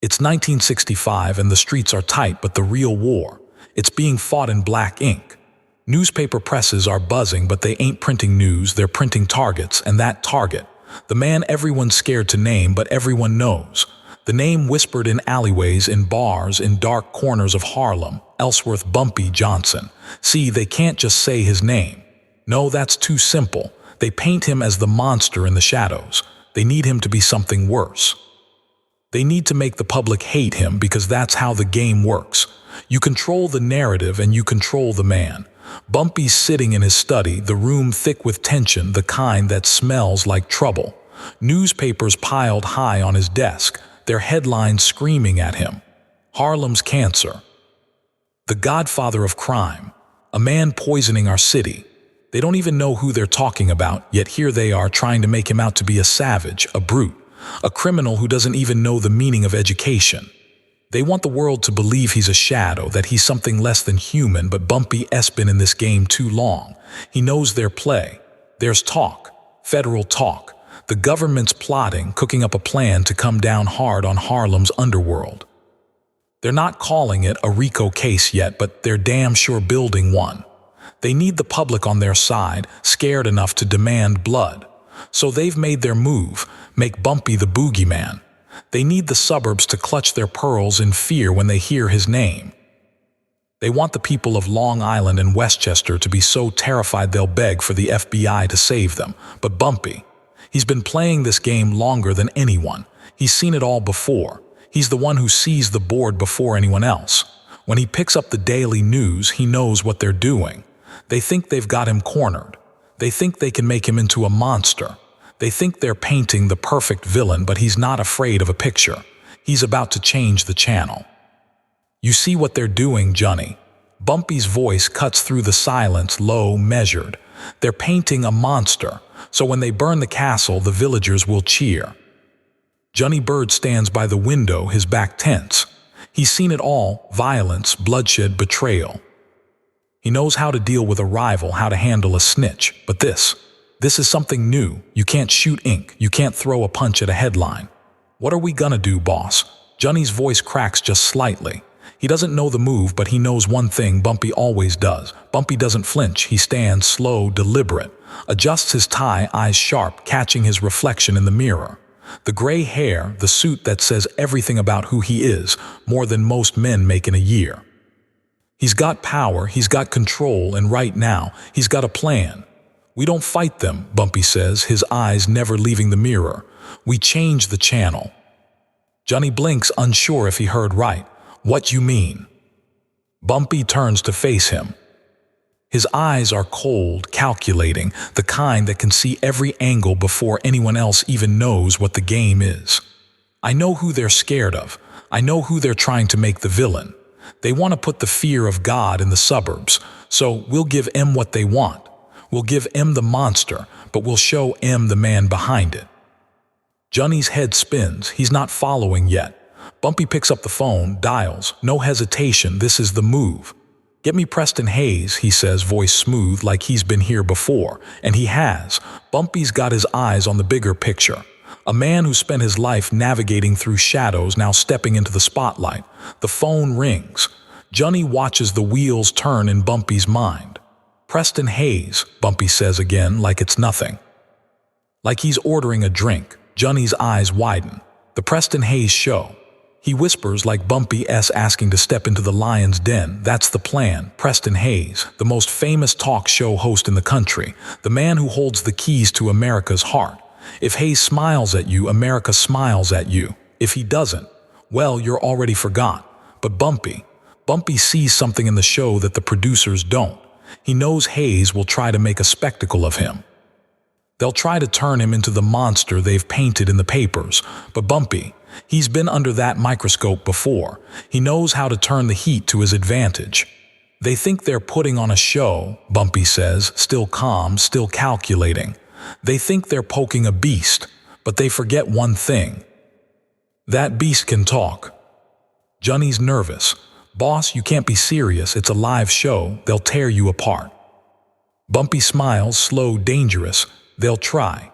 It's 1965 and the streets are tight, but the real war, it's being fought in black ink. Newspaper presses are buzzing, but they ain't printing news, they're printing targets, and that target, the man everyone's scared to name but everyone knows. The name whispered in alleyways, in bars, in dark corners of Harlem, Ellsworth Bumpy Johnson. See, they can't just say his name. No, that's too simple. They paint him as the monster in the shadows. They need him to be something worse. They need to make the public hate him because that's how the game works. You control the narrative and you control the man. Bumpy's sitting in his study, the room thick with tension, the kind that smells like trouble. Newspapers piled high on his desk, their headlines screaming at him. Harlem's cancer. The godfather of crime. A man poisoning our city. They don't even know who they're talking about, yet here they are trying to make him out to be a savage, a brute, a criminal who doesn't even know the meaning of education. They want the world to believe he's a shadow, that he's something less than human, but Bumpy's been in this game too long. He knows their play. There's talk, federal talk. The government's plotting, cooking up a plan to come down hard on Harlem's underworld. They're not calling it a RICO case yet, but they're damn sure building one. They need the public on their side, scared enough to demand blood. So they've made their move, make Bumpy the boogeyman. They need the suburbs to clutch their pearls in fear when they hear his name. They want the people of Long Island and Westchester to be so terrified they'll beg for the FBI to save them. But Bumpy, he's been playing this game longer than anyone. He's seen it all before. He's the one who sees the board before anyone else. When he picks up the daily news, he knows what they're doing. They think they've got him cornered. They think they can make him into a monster. They think they're painting the perfect villain, but he's not afraid of a picture. He's about to change the channel. You see what they're doing, Johnny? Bumpy's voice cuts through the silence, low, measured. They're painting a monster, so when they burn the castle, the villagers will cheer. Johnny Bird stands by the window, his back tense. He's seen it all: violence, bloodshed, betrayal. He knows how to deal with a rival, how to handle a snitch. But this is something new. You can't shoot ink. You can't throw a punch at a headline. What are we gonna do, boss? Johnny's voice cracks just slightly. He doesn't know the move, but he knows one thing Bumpy always does. Bumpy doesn't flinch. He stands slow, deliberate, adjusts his tie, eyes sharp, catching his reflection in the mirror. The gray hair, the suit that says everything about who he is, more than most men make in a year. He's got power, he's got control, and right now, he's got a plan. We don't fight them, Bumpy says, his eyes never leaving the mirror. We change the channel. Johnny blinks, unsure if he heard right. What you mean? Bumpy turns to face him. His eyes are cold, calculating, the kind that can see every angle before anyone else even knows what the game is. I know who they're scared of. I know who they're trying to make the villain. They want to put the fear of God in the suburbs, so we'll give M what they want. We'll give M the monster, but we'll show M the man behind it. Johnny's head spins. He's not following yet. Bumpy picks up the phone, dials. No hesitation, this is the move. Get me Preston Hayes, he says, voice smooth like he's been here before. And he has. Bumpy's got his eyes on the bigger picture. A man who spent his life navigating through shadows, now stepping into the spotlight. The phone rings. Johnny watches the wheels turn in Bumpy's mind. Preston Hayes, Bumpy says again, like it's nothing. Like he's ordering a drink. Johnny's eyes widen. The Preston Hayes Show. He whispers like Bumpy's asking to step into the lion's den. That's the plan. Preston Hayes, the most famous talk show host in the country. The man who holds the keys to America's heart. If Hayes smiles at you, America smiles at you. If he doesn't, well, you're already forgot. But Bumpy sees something in the show that the producers don't. He knows Hayes will try to make a spectacle of him. They'll try to turn him into the monster they've painted in the papers. But Bumpy, he's been under that microscope before. He knows how to turn the heat to his advantage. They think they're putting on a show, Bumpy says, still calm, still calculating. They think they're poking a beast, but they forget one thing. That beast can talk. Johnny's nervous. Boss, you can't be serious. It's a live show. They'll tear you apart. Bumpy smiles, slow, dangerous. They'll try.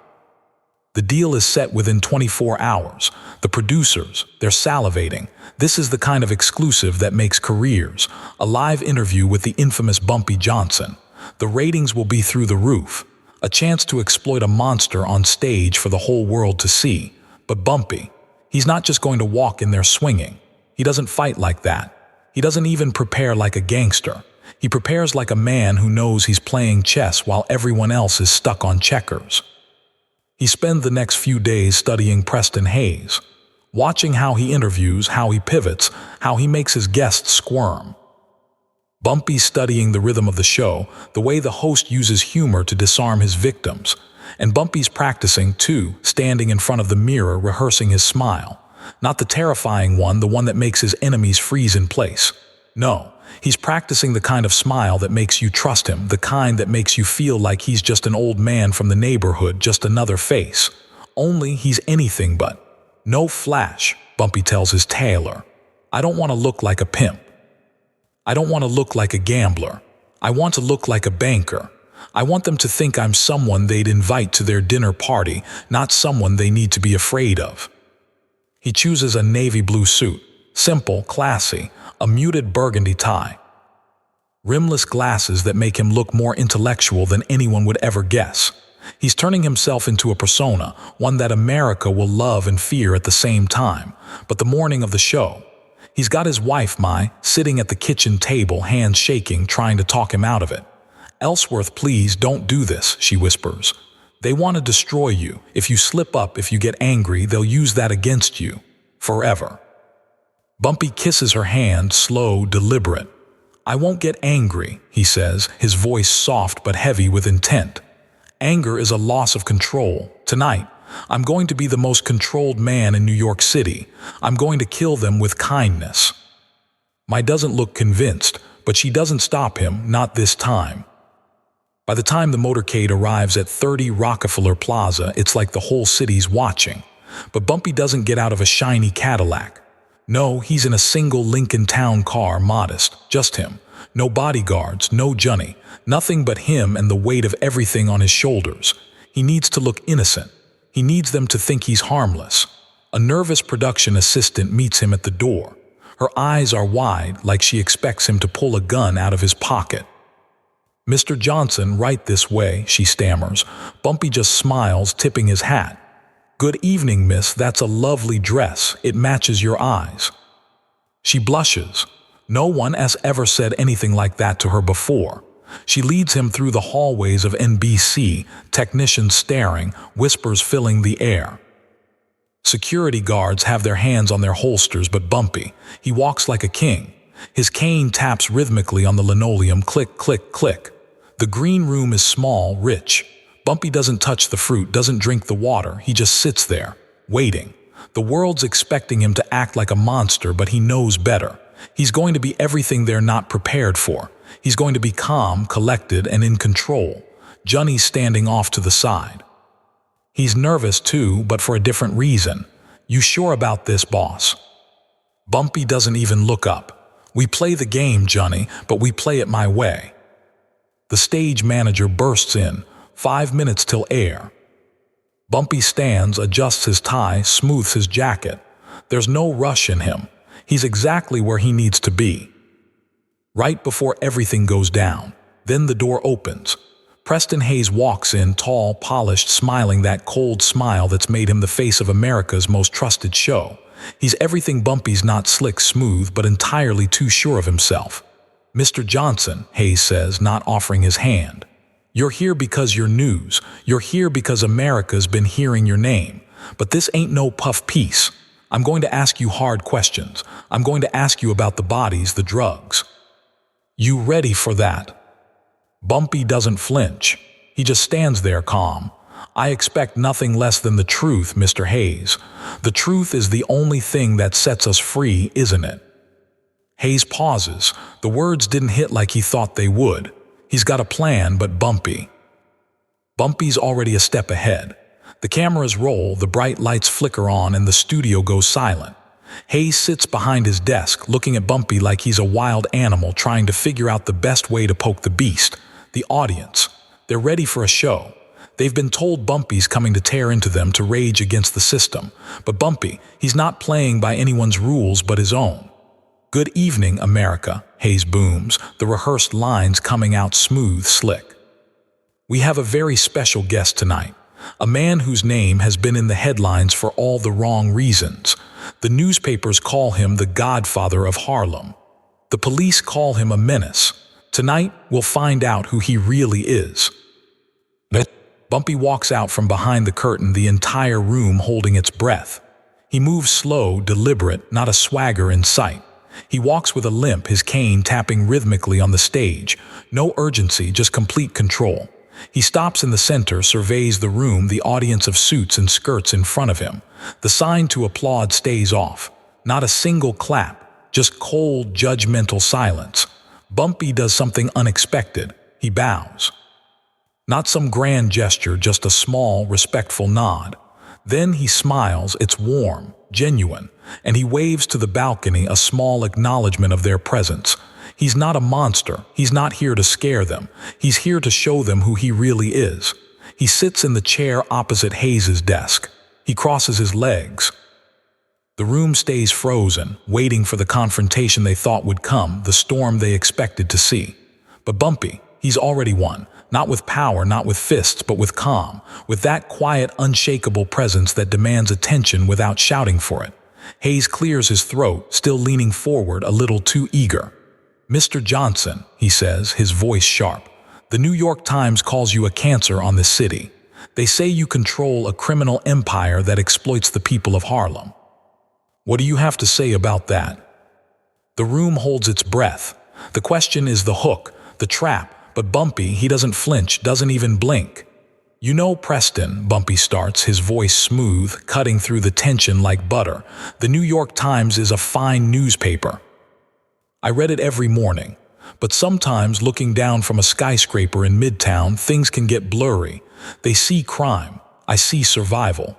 The deal is set within 24 hours. The producers, they're salivating. This is the kind of exclusive that makes careers. A live interview with the infamous Bumpy Johnson. The ratings will be through the roof. A chance to exploit a monster on stage for the whole world to see. But Bumpy, he's not just going to walk in there swinging. He doesn't fight like that. He doesn't even prepare like a gangster. He prepares like a man who knows he's playing chess while everyone else is stuck on checkers. He spends the next few days studying Preston Hayes, watching how he interviews, how he pivots, how he makes his guests squirm. Bumpy's studying the rhythm of the show, the way the host uses humor to disarm his victims. And Bumpy's practicing, too, standing in front of the mirror, rehearsing his smile. Not the terrifying one, the one that makes his enemies freeze in place. No, he's practicing the kind of smile that makes you trust him, the kind that makes you feel like he's just an old man from the neighborhood, just another face. Only he's anything but. No flash, Bumpy tells his tailor. I don't want to look like a pimp. I don't want to look like a gambler. I want to look like a banker. I want them to think I'm someone they'd invite to their dinner party, not someone they need to be afraid of. He chooses a navy blue suit, simple, classy, a muted burgundy tie. Rimless glasses that make him look more intellectual than anyone would ever guess. He's turning himself into a persona, one that America will love and fear at the same time. But the morning of the show, he's got his wife, Mai, sitting at the kitchen table, hands shaking, trying to talk him out of it. Ellsworth, please don't do this, she whispers. They want to destroy you. If you slip up, if you get angry, they'll use that against you. Forever. Bumpy kisses her hand, slow, deliberate. I won't get angry, he says, his voice soft but heavy with intent. Anger is a loss of control. Tonight, I'm going to be the most controlled man in New York City. I'm going to kill them with kindness. Mai doesn't look convinced, but she doesn't stop him, not this time. By the time the motorcade arrives at 30 Rockefeller Plaza, it's like the whole city's watching. But Bumpy doesn't get out of a shiny Cadillac. No, he's in a single Lincoln Town car, modest, just him. No bodyguards, no Johnny, nothing but him and the weight of everything on his shoulders. He needs to look innocent. He needs them to think he's harmless. A nervous production assistant meets him at the door. Her eyes are wide, like she expects him to pull a gun out of his pocket. Mr. Johnson, right this way, she stammers. Bumpy just smiles, tipping his hat. Good evening, miss, that's a lovely dress. It matches your eyes. She blushes. No one has ever said anything like that to her before. She leads him through the hallways of NBC, technicians staring, whispers filling the air. Security guards have their hands on their holsters, but Bumpy, he walks like a king. His cane taps rhythmically on the linoleum, click, click, click. The green room is small, rich. Bumpy doesn't touch the fruit, doesn't drink the water. He just sits there, waiting. The world's expecting him to act like a monster, but he knows better. He's going to be everything they're not prepared for. He's going to be calm, collected, and in control. Johnny's standing off to the side. He's nervous too, but for a different reason. You sure about this, boss? Bumpy doesn't even look up. We play the game, Johnny, but we play it my way. The stage manager bursts in. 5 minutes till air. Bumpy stands, adjusts his tie, smooths his jacket. There's no rush in him. He's exactly where he needs to be. Right before everything goes down, then the door opens. Preston Hayes walks in, tall, polished, smiling that cold smile that's made him the face of America's most trusted show. He's everything Bumpy's not slick smooth, but entirely too sure of himself. Mr. Johnson, Hayes says, not offering his hand. You're here because you're news. You're here because America's been hearing your name. But this ain't no puff piece. I'm going to ask you hard questions. I'm going to ask you about the bodies, the drugs. You ready for that? Bumpy doesn't flinch. He just stands there calm. I expect nothing less than the truth, Mr. Hayes. The truth is the only thing that sets us free, isn't it? Hayes pauses. The words didn't hit like he thought they would. He's got a plan, but Bumpy's already a step ahead. The cameras roll, the bright lights flicker on, and the studio goes silent. Hayes sits behind his desk, looking at Bumpy like he's a wild animal trying to figure out the best way to poke the beast. The audience, they're ready for a show. They've been told Bumpy's coming to tear into them, to rage against the system. But Bumpy, he's not playing by anyone's rules but his own. "Good evening, America," Hayes booms, the rehearsed lines coming out smooth, slick. "We have a very special guest tonight, a man whose name has been in the headlines for all the wrong reasons. The newspapers call him the Godfather of Harlem. The police call him a menace. Tonight, we'll find out who he really is." Bumpy walks out from behind the curtain, the entire room holding its breath. He moves slow, deliberate, not a swagger in sight. He walks with a limp, his cane tapping rhythmically on the stage. No urgency, just complete control. He stops in the center, surveys the room, the audience of suits and skirts in front of him. The sign to applaud stays off. Not a single clap, just cold, judgmental silence. Bumpy does something unexpected. He bows. Not some grand gesture, just a small, respectful nod. Then he smiles, it's warm, genuine, and he waves to the balcony, a small acknowledgement of their presence. He's not a monster, he's not here to scare them, he's here to show them who he really is. He sits in the chair opposite Hayes' desk. He crosses his legs. The room stays frozen, waiting for the confrontation they thought would come, the storm they expected to see. But Bumpy, he's already won. Not with power, not with fists, but with calm, with that quiet, unshakable presence that demands attention without shouting for it. Hayes clears his throat, still leaning forward, a little too eager. "Mr. Johnson," he says, his voice sharp, "the New York Times calls you a cancer on this city. They say you control a criminal empire that exploits the people of Harlem. What do you have to say about that?" The room holds its breath. The question is the hook, the trap. But Bumpy, he doesn't flinch, doesn't even blink. "You know, Preston," Bumpy starts, his voice smooth, cutting through the tension like butter, "the New York Times is a fine newspaper. I read it every morning. But sometimes, looking down from a skyscraper in Midtown, things can get blurry. They see crime. I see survival."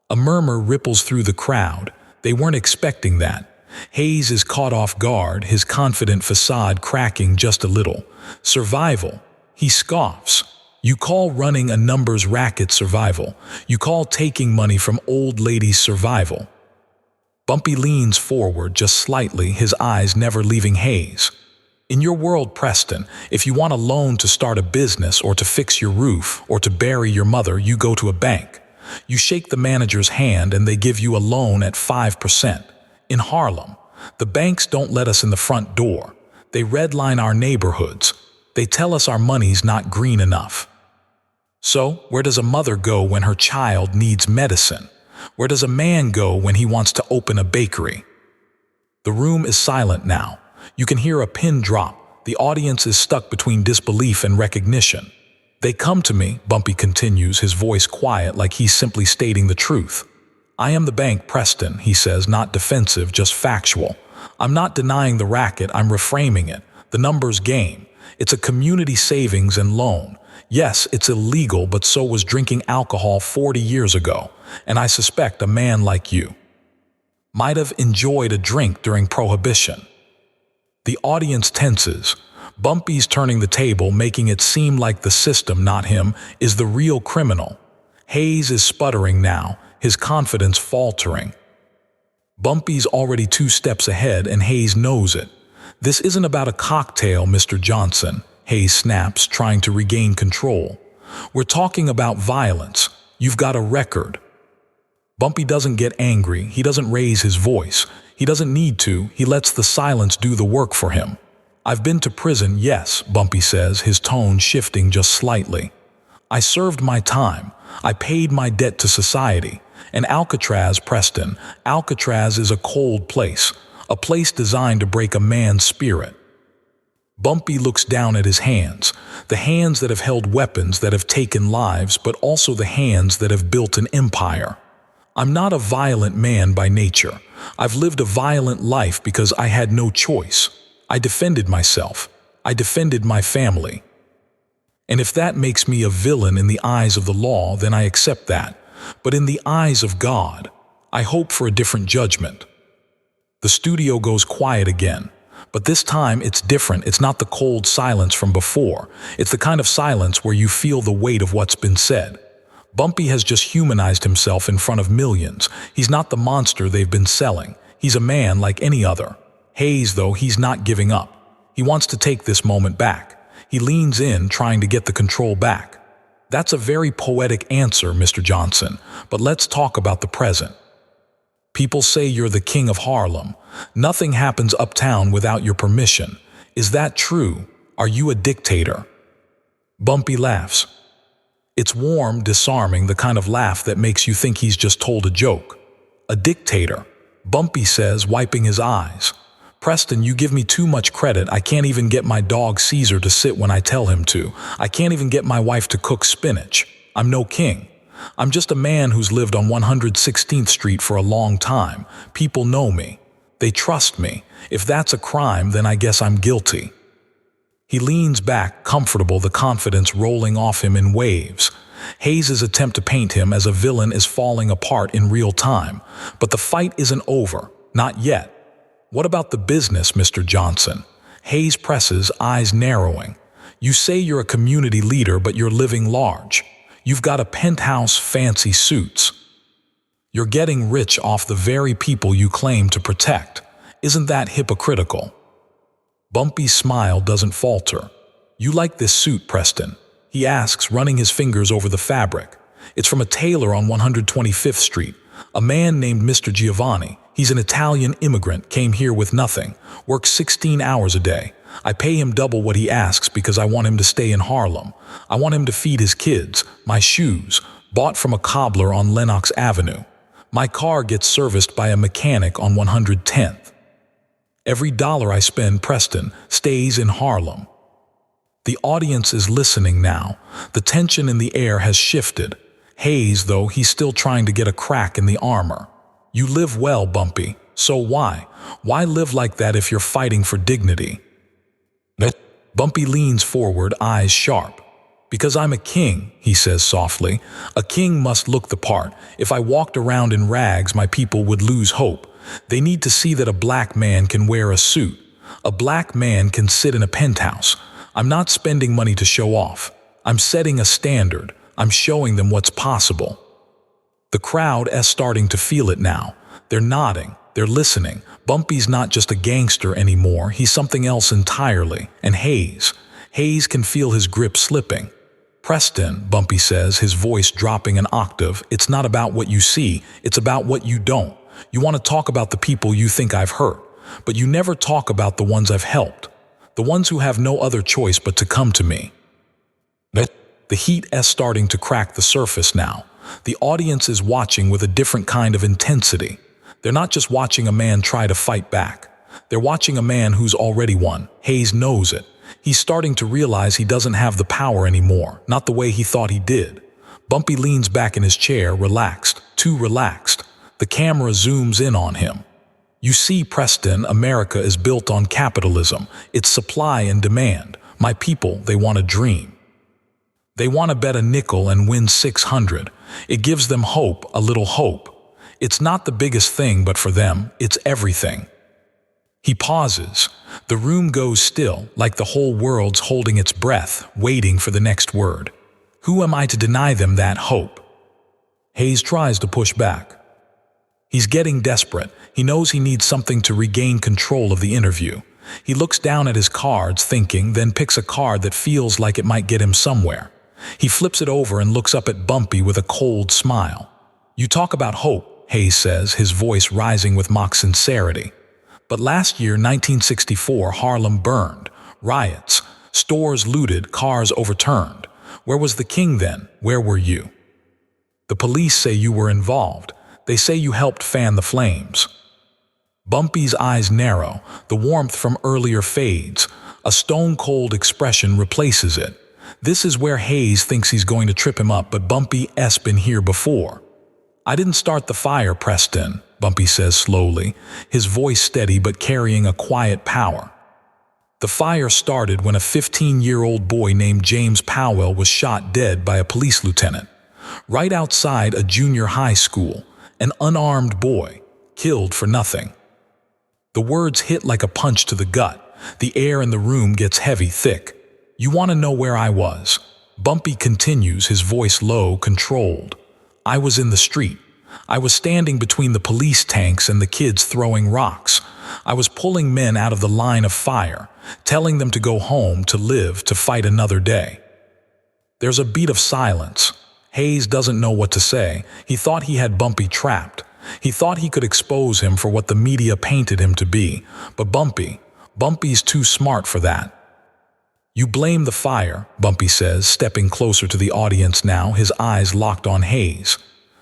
A murmur ripples through the crowd. They weren't expecting that. Hayes is caught off guard, his confident facade cracking just a little. "Survival?" He scoffs. "You call running a numbers racket survival. You call taking money from old ladies survival." Bumpy leans forward just slightly, his eyes never leaving Hayes. "In your world, Preston, if you want a loan to start a business or to fix your roof or to bury your mother, you go to a bank. You shake the manager's hand and they give you a loan at 5%. In Harlem, the banks don't let us in the front door. They redline our neighborhoods. They tell us our money's not green enough. So, where does a mother go when her child needs medicine? Where does a man go when he wants to open a bakery?" The room is silent now. You can hear a pin drop. The audience is stuck between disbelief and recognition. "They come to me," Bumpy continues, his voice quiet like he's simply stating the truth. "I am the bank, Preston," he says, not defensive, just factual. "I'm not denying the racket, I'm reframing it. The numbers game. It's a community savings and loan. Yes, it's illegal, but so was drinking alcohol 40 years ago. And I suspect a man like you might have enjoyed a drink during Prohibition." The audience tenses. Bumpy's turning the table, making it seem like the system, not him, is the real criminal. Hayes is sputtering now, his confidence faltering. Bumpy's already 2 steps ahead, and Hayes knows it. "This isn't about a cocktail, Mr. Johnson," Hayes snaps, trying to regain control. "We're talking about violence. You've got a record." Bumpy doesn't get angry, he doesn't raise his voice. He doesn't need to, he lets the silence do the work for him. "I've been to prison, yes," Bumpy says, his tone shifting just slightly. "I served my time. I paid my debt to society. And Alcatraz, Preston, Alcatraz is a cold place, a place designed to break a man's spirit." Bumpy looks down at his hands, the hands that have held weapons, that have taken lives, but also the hands that have built an empire. "I'm not a violent man by nature. I've lived a violent life because I had no choice. I defended myself. I defended my family. And if that makes me a villain in the eyes of the law, then I accept that. But in the eyes of God, I hope for a different judgment." The studio goes quiet again. But this time it's different. It's not the cold silence from before. It's the kind of silence where you feel the weight of what's been said. Bumpy has just humanized himself in front of millions. He's not the monster they've been selling. He's a man like any other. Hayes, though, he's not giving up. He wants to take this moment back. He leans in, trying to get the control back. That's a very poetic answer, Mr. Johnson, but let's talk about the present. People say you're the king of Harlem. Nothing happens uptown without your permission. Is that true? Are you a dictator? Bumpy laughs. It's warm, disarming, the kind of laugh that makes you think he's just told a joke. A dictator, Bumpy says, wiping his eyes. Preston, you give me too much credit. I can't even get my dog Caesar to sit when I tell him to. I can't even get my wife to cook spinach. I'm no king. I'm just a man who's lived on 116th Street for a long time. People know me. They trust me. If that's a crime, then I guess I'm guilty. He leans back, comfortable, the confidence rolling off him in waves. Hayes' attempt to paint him as a villain is falling apart in real time. But the fight isn't over. Not yet. What about the business, Mr. Johnson? Hayes presses, eyes narrowing. You say you're a community leader, but you're living large. You've got a penthouse, fancy suits. You're getting rich off the very people you claim to protect. Isn't that hypocritical? Bumpy's smile doesn't falter. You like this suit, Preston? He asks, running his fingers over the fabric. It's from a tailor on 125th Street. A man named Mr. Giovanni. He's an Italian immigrant, came here with nothing, works 16 hours a day. I pay him double what he asks because I want him to stay in Harlem. I want him to feed his kids. My shoes, bought from a cobbler on Lenox Avenue. My car gets serviced by a mechanic on 110th. Every dollar I spend, Preston, stays in Harlem. The audience is listening now. The tension in the air has shifted. Hayes, though, he's still trying to get a crack in the armor. You live well, Bumpy. So why? Why live like that if you're fighting for dignity? Bumpy leans forward, eyes sharp. Because I'm a king, he says softly. A king must look the part. If I walked around in rags, my people would lose hope. They need to see that a black man can wear a suit. A black man can sit in a penthouse. I'm not spending money to show off. I'm setting a standard. I'm showing them what's possible. The crowd is starting to feel it now. They're nodding. They're listening. Bumpy's not just a gangster anymore. He's something else entirely. And Hayes can feel his grip slipping. Preston, Bumpy says, his voice dropping an octave, it's not about what you see. It's about what you don't. You want to talk about the people you think I've hurt, but you never talk about the ones I've helped. The ones who have no other choice but to come to me. The heat is starting to crack the surface now. The audience is watching with a different kind of intensity. They're not just watching a man try to fight back. They're watching a man who's already won. Hayes knows it. He's starting to realize he doesn't have the power anymore, not the way he thought he did. Bumpy leans back in his chair, relaxed, too relaxed. The camera zooms in on him. You see, Preston, America is built on capitalism. It's supply and demand. My people, they want a dream. They want to bet a nickel and win 600. It gives them hope, a little hope. It's not the biggest thing, but for them, it's everything. He pauses. The room goes still, like the whole world's holding its breath, waiting for the next word. Who am I to deny them that hope? Hayes tries to push back. He's getting desperate. He knows he needs something to regain control of the interview. He looks down at his cards, thinking, then picks a card that feels like it might get him somewhere. He flips it over and looks up at Bumpy with a cold smile. You talk about hope, Hayes says, his voice rising with mock sincerity. But last year, 1964, Harlem burned. Riots. Stores looted, cars overturned. Where was the king then? Where were you? The police say you were involved. They say you helped fan the flames. Bumpy's eyes narrow. The warmth from earlier fades. A stone-cold expression replaces it. This is where Hayes thinks he's going to trip him up, but Bumpy's been here before. I didn't start the fire, Preston, Bumpy says slowly, his voice steady but carrying a quiet power. The fire started when a 15-year-old boy named James Powell was shot dead by a police lieutenant. Right outside a junior high school, an unarmed boy, killed for nothing. The words hit like a punch to the gut. The air in the room gets heavy, thick. You want to know where I was? Bumpy continues, his voice low, controlled. I was in the street. I was standing between the police tanks and the kids throwing rocks. I was pulling men out of the line of fire, telling them to go home, to live, to fight another day. There's a beat of silence. Hayes doesn't know what to say. He thought he had Bumpy trapped. He thought he could expose him for what the media painted him to be. But Bumpy's too smart for that. You blame the fire, Bumpy says, stepping closer to the audience now, his eyes locked on Hayes.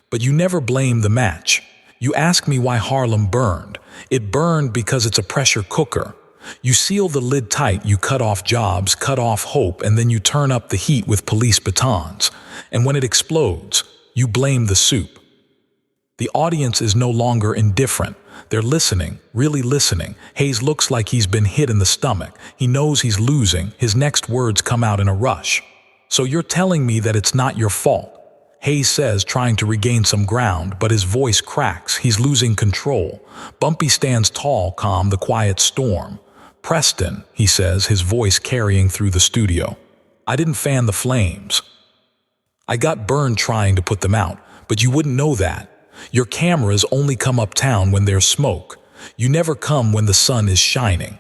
But you never blame the match. You ask me why Harlem burned. It burned because it's a pressure cooker. You seal the lid tight, you cut off jobs, cut off hope, and then you turn up the heat with police batons. And when it explodes, you blame the soup. The audience is no longer indifferent. They're listening, really listening. Hayes looks like he's been hit in the stomach. He knows he's losing. His next words come out in a rush. So you're telling me that it's not your fault? Hayes says, trying to regain some ground, but his voice cracks. He's losing control. Bumpy stands tall, calm, the quiet storm. Preston, he says, his voice carrying through the studio. I didn't fan the flames. I got burned trying to put them out, but you wouldn't know that. Your cameras only come uptown when there's smoke. You never come when the sun is shining.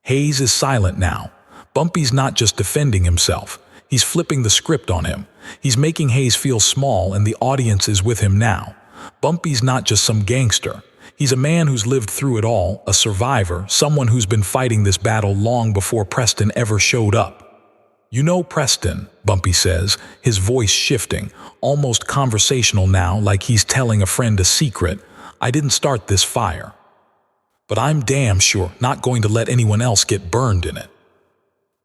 Hayes is silent now. Bumpy's not just defending himself. He's flipping the script on him. He's making Hayes feel small, and the audience is with him now. Bumpy's not just some gangster. He's a man who's lived through it all, a survivor, someone who's been fighting this battle long before Preston ever showed up. You know, Preston, Bumpy says, his voice shifting, almost conversational now, like he's telling a friend a secret. I didn't start this fire. But I'm damn sure not going to let anyone else get burned in it.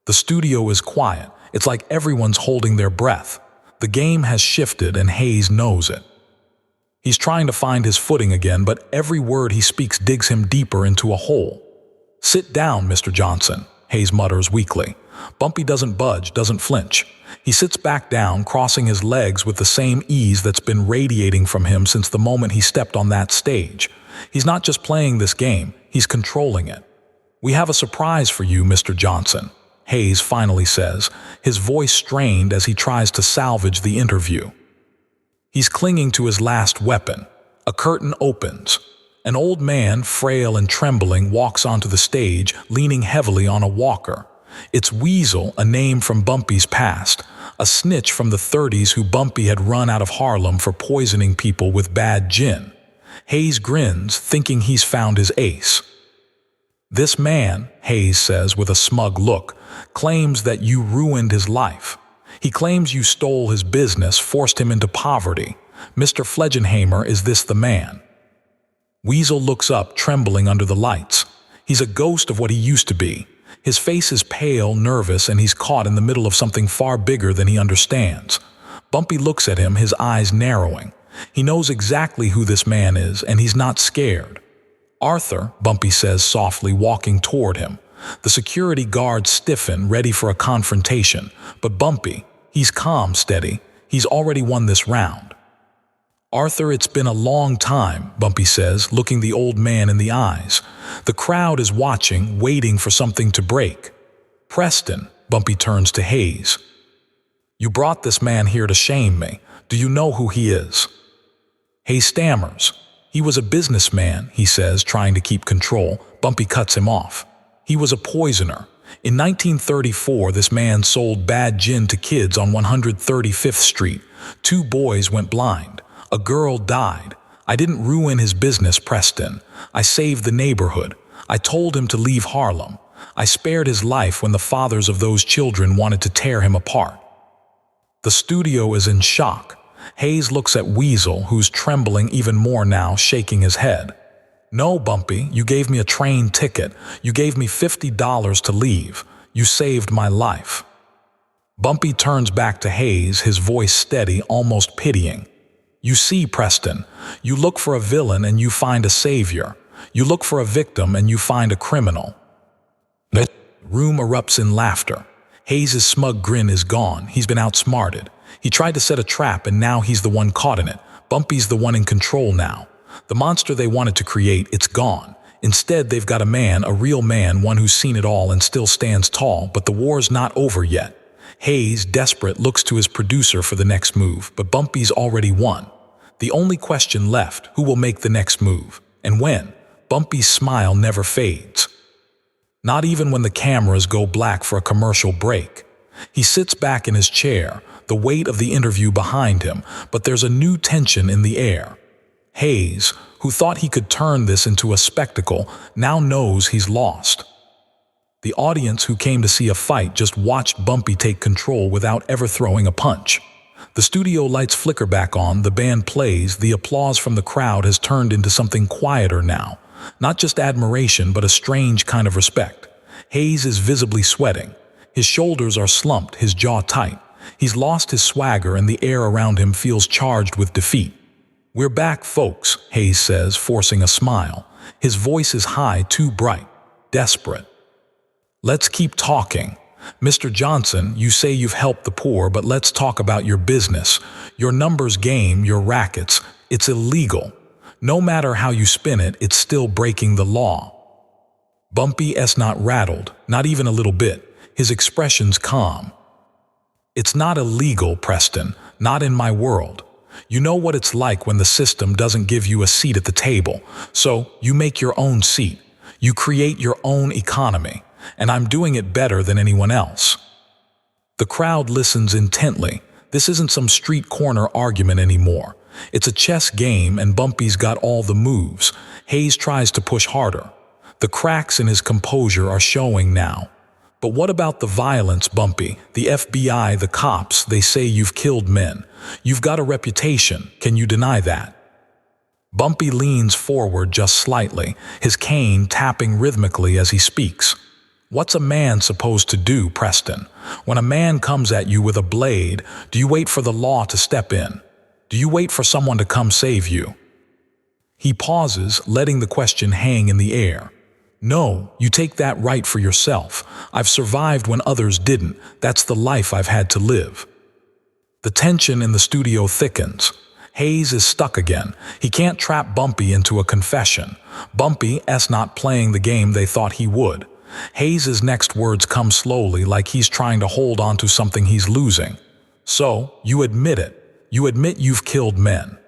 The studio is quiet. It's like everyone's holding their breath. The game has shifted, and Hayes knows it. He's trying to find his footing again, but every word he speaks digs him deeper into a hole. Sit down, Mr. Johnson, Hayes mutters weakly. Bumpy doesn't budge, doesn't flinch. He sits back down, crossing his legs with the same ease that's been radiating from him since the moment he stepped on that stage. He's not just playing this game, he's controlling it. We have a surprise for you, Mr. Johnson, Hayes finally says, his voice strained as he tries to salvage the interview. He's clinging to his last weapon. A curtain opens. An old man, frail and trembling, walks onto the stage, leaning heavily on a walker. It's Weasel, a name from Bumpy's past, a snitch from the 30s who Bumpy had run out of Harlem for poisoning people with bad gin. Hayes grins, thinking he's found his ace. This man, Hayes says with a smug look, claims that you ruined his life. He claims you stole his business, forced him into poverty. Mr. Flegenheimer, is this the man? Weasel looks up, trembling under the lights. He's a ghost of what he used to be. His face is pale, nervous, and he's caught in the middle of something far bigger than he understands. Bumpy looks at him, his eyes narrowing. He knows exactly who this man is, and he's not scared. Arthur, Bumpy says softly, walking toward him. The security guards stiffen, ready for a confrontation. But Bumpy, he's calm, steady. He's already won this round. Arthur, it's been a long time, Bumpy says, looking the old man in the eyes. The crowd is watching, waiting for something to break. Preston, Bumpy turns to Hayes. You brought this man here to shame me. Do you know who he is? Hayes stammers. He was a businessman, he says, trying to keep control. Bumpy cuts him off. He was a poisoner. In 1934, this man sold bad gin to kids on 135th Street. 2 boys went blind. A girl died. I didn't ruin his business, Preston. I saved the neighborhood. I told him to leave Harlem. I spared his life when the fathers of those children wanted to tear him apart. The studio is in shock. Hayes looks at Weasel, who's trembling even more now, shaking his head. No, Bumpy, you gave me a train ticket. You gave me $50 to leave. You saved my life. Bumpy turns back to Hayes, his voice steady, almost pitying. You see, Preston, you look for a villain and you find a savior. You look for a victim and you find a criminal. The room erupts in laughter. Hayes' smug grin is gone. He's been outsmarted. He tried to set a trap and now he's the one caught in it. Bumpy's the one in control now. The monster they wanted to create, it's gone. Instead, they've got a man, a real man, one who's seen it all and still stands tall, but the war's not over yet. Hayes, desperate, looks to his producer for the next move, but Bumpy's already won. The only question left, who will make the next move? And when? Bumpy's smile never fades. Not even when the cameras go black for a commercial break. He sits back in his chair, the weight of the interview behind him, but there's a new tension in the air. Hayes, who thought he could turn this into a spectacle, now knows he's lost. The audience who came to see a fight just watched Bumpy take control without ever throwing a punch. The studio lights flicker back on, the band plays, the applause from the crowd has turned into something quieter now. Not just admiration, but a strange kind of respect. Hayes is visibly sweating. His shoulders are slumped, his jaw tight. He's lost his swagger and the air around him feels charged with defeat. "We're back, folks," Hayes says, forcing a smile. His voice is high, too bright, desperate. "Let's keep talking. Mr. Johnson, you say you've helped the poor, but let's talk about your business. Your numbers game, your rackets. It's illegal. No matter how you spin it, it's still breaking the law." Bumpy's not rattled, not even a little bit. His expression's calm. "It's not illegal, Preston. Not in my world. You know what it's like when the system doesn't give you a seat at the table. So you make your own seat. You create your own economy. And I'm doing it better than anyone else." The crowd listens intently. This isn't some street corner argument anymore. It's a chess game and Bumpy's got all the moves. Hayes tries to push harder. The cracks in his composure are showing now. "But what about the violence, Bumpy? The FBI, the cops, they say you've killed men. You've got a reputation. Can you deny that?" Bumpy leans forward just slightly, his cane tapping rhythmically as he speaks. "What's a man supposed to do, Preston? When a man comes at you with a blade, do you wait for the law to step in? Do you wait for someone to come save you?" He pauses, letting the question hang in the air. "No, you take that right for yourself. I've survived when others didn't. That's the life I've had to live." The tension in the studio thickens. Hayes is stuck again. He can't trap Bumpy into a confession. Bumpy's not playing the game they thought he would. Hayes' next words come slowly, like he's trying to hold on to something he's losing. "So, you admit it. You admit you've killed men."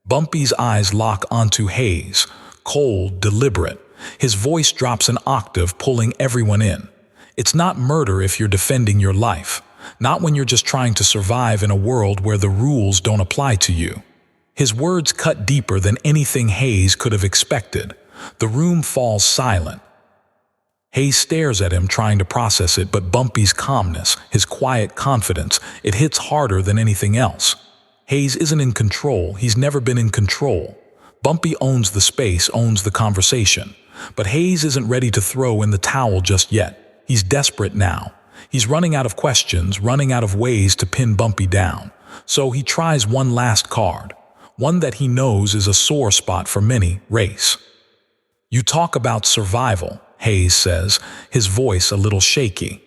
Bumpy's eyes lock onto Hayes, cold, deliberate. His voice drops an octave, pulling everyone in. "It's not murder if you're defending your life. Not when you're just trying to survive in a world where the rules don't apply to you." His words cut deeper than anything Hayes could have expected. The room falls silent. Hayes stares at him, trying to process it, but Bumpy's calmness, his quiet confidence, it hits harder than anything else. Hayes isn't in control. He's never been in control. Bumpy owns the space, owns the conversation. But Hayes isn't ready to throw in the towel just yet. He's desperate now. He's running out of questions, running out of ways to pin Bumpy down. So he tries one last card, one that he knows is a sore spot for many: race. "You talk about survival," Hayes says, his voice a little shaky.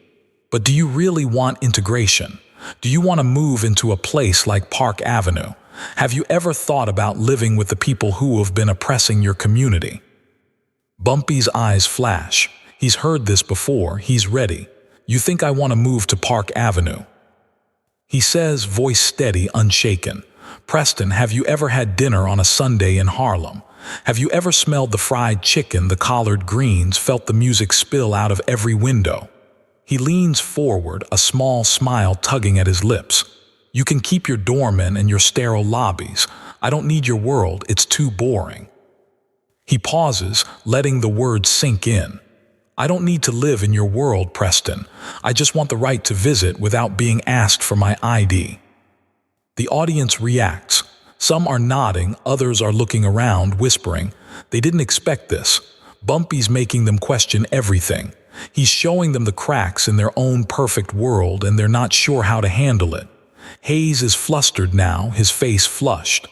"But do you really want integration? Do you want to move into a place like Park Avenue? Have you ever thought about living with the people who have been oppressing your community?" Bumpy's eyes flash. He's heard this before. He's ready. "You think I want to move to Park Avenue?" He says, voice steady, unshaken. "Preston, have you ever had dinner on a Sunday in Harlem? Have you ever smelled the fried chicken, the collard greens, felt the music spill out of every window?" He leans forward, a small smile tugging at his lips. "You can keep your doormen and your sterile lobbies. I don't need your world. It's too boring." He pauses, letting the words sink in. "I don't need to live in your world, Preston. I just want the right to visit without being asked for my ID." The audience reacts. Some are nodding, others are looking around, whispering. They didn't expect this. Bumpy's making them question everything. He's showing them the cracks in their own perfect world, and they're not sure how to handle it. Hayes is flustered now, his face flushed.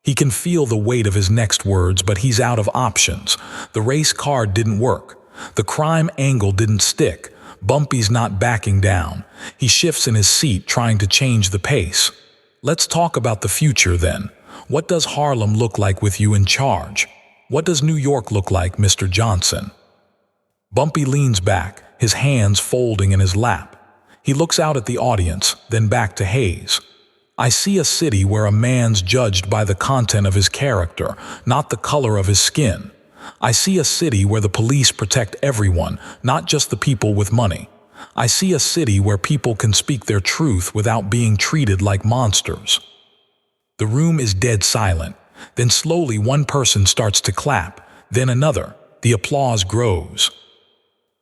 He can feel the weight of his next words, but he's out of options. The race card didn't work. The crime angle didn't stick. Bumpy's not backing down. He shifts in his seat, trying to change the pace. "Let's talk about the future then. What does Harlem look like with you in charge?" What does New York look like, Mr. Johnson? Bumpy leans back, his hands folding in his lap. He looks out at the audience, then back to Hayes. I see a city where a man's judged by the content of his character, not the color of his skin. I see a city where the police protect everyone, not just the people with money. I see a city where people can speak their truth without being treated like monsters. The room is dead silent. Then slowly one person starts to clap, then another. The applause grows.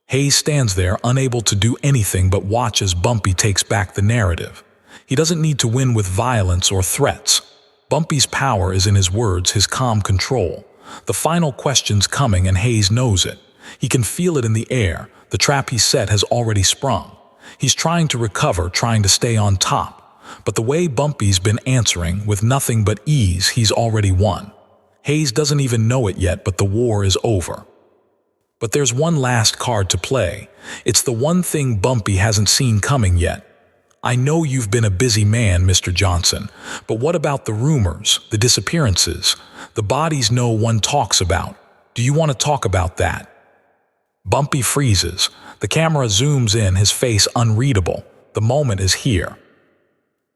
Hayes stands there, unable to do anything but watch as Bumpy takes back the narrative. He doesn't need to win with violence or threats. Bumpy's power is in his words, his calm control. The final question's coming and Hayes knows it. He can feel it in the air. The trap he set has already sprung. He's trying to recover, trying to stay on top. But the way Bumpy's been answering, with nothing but ease, he's already won. Hayes doesn't even know it yet, but the war is over. But there's one last card to play. It's the one thing Bumpy hasn't seen coming yet. I know you've been a busy man, Mr. Johnson, but what about the rumors, the disappearances, the bodies no one talks about? Do you want to talk about that? Bumpy freezes. The camera zooms in, his face unreadable. The moment is here.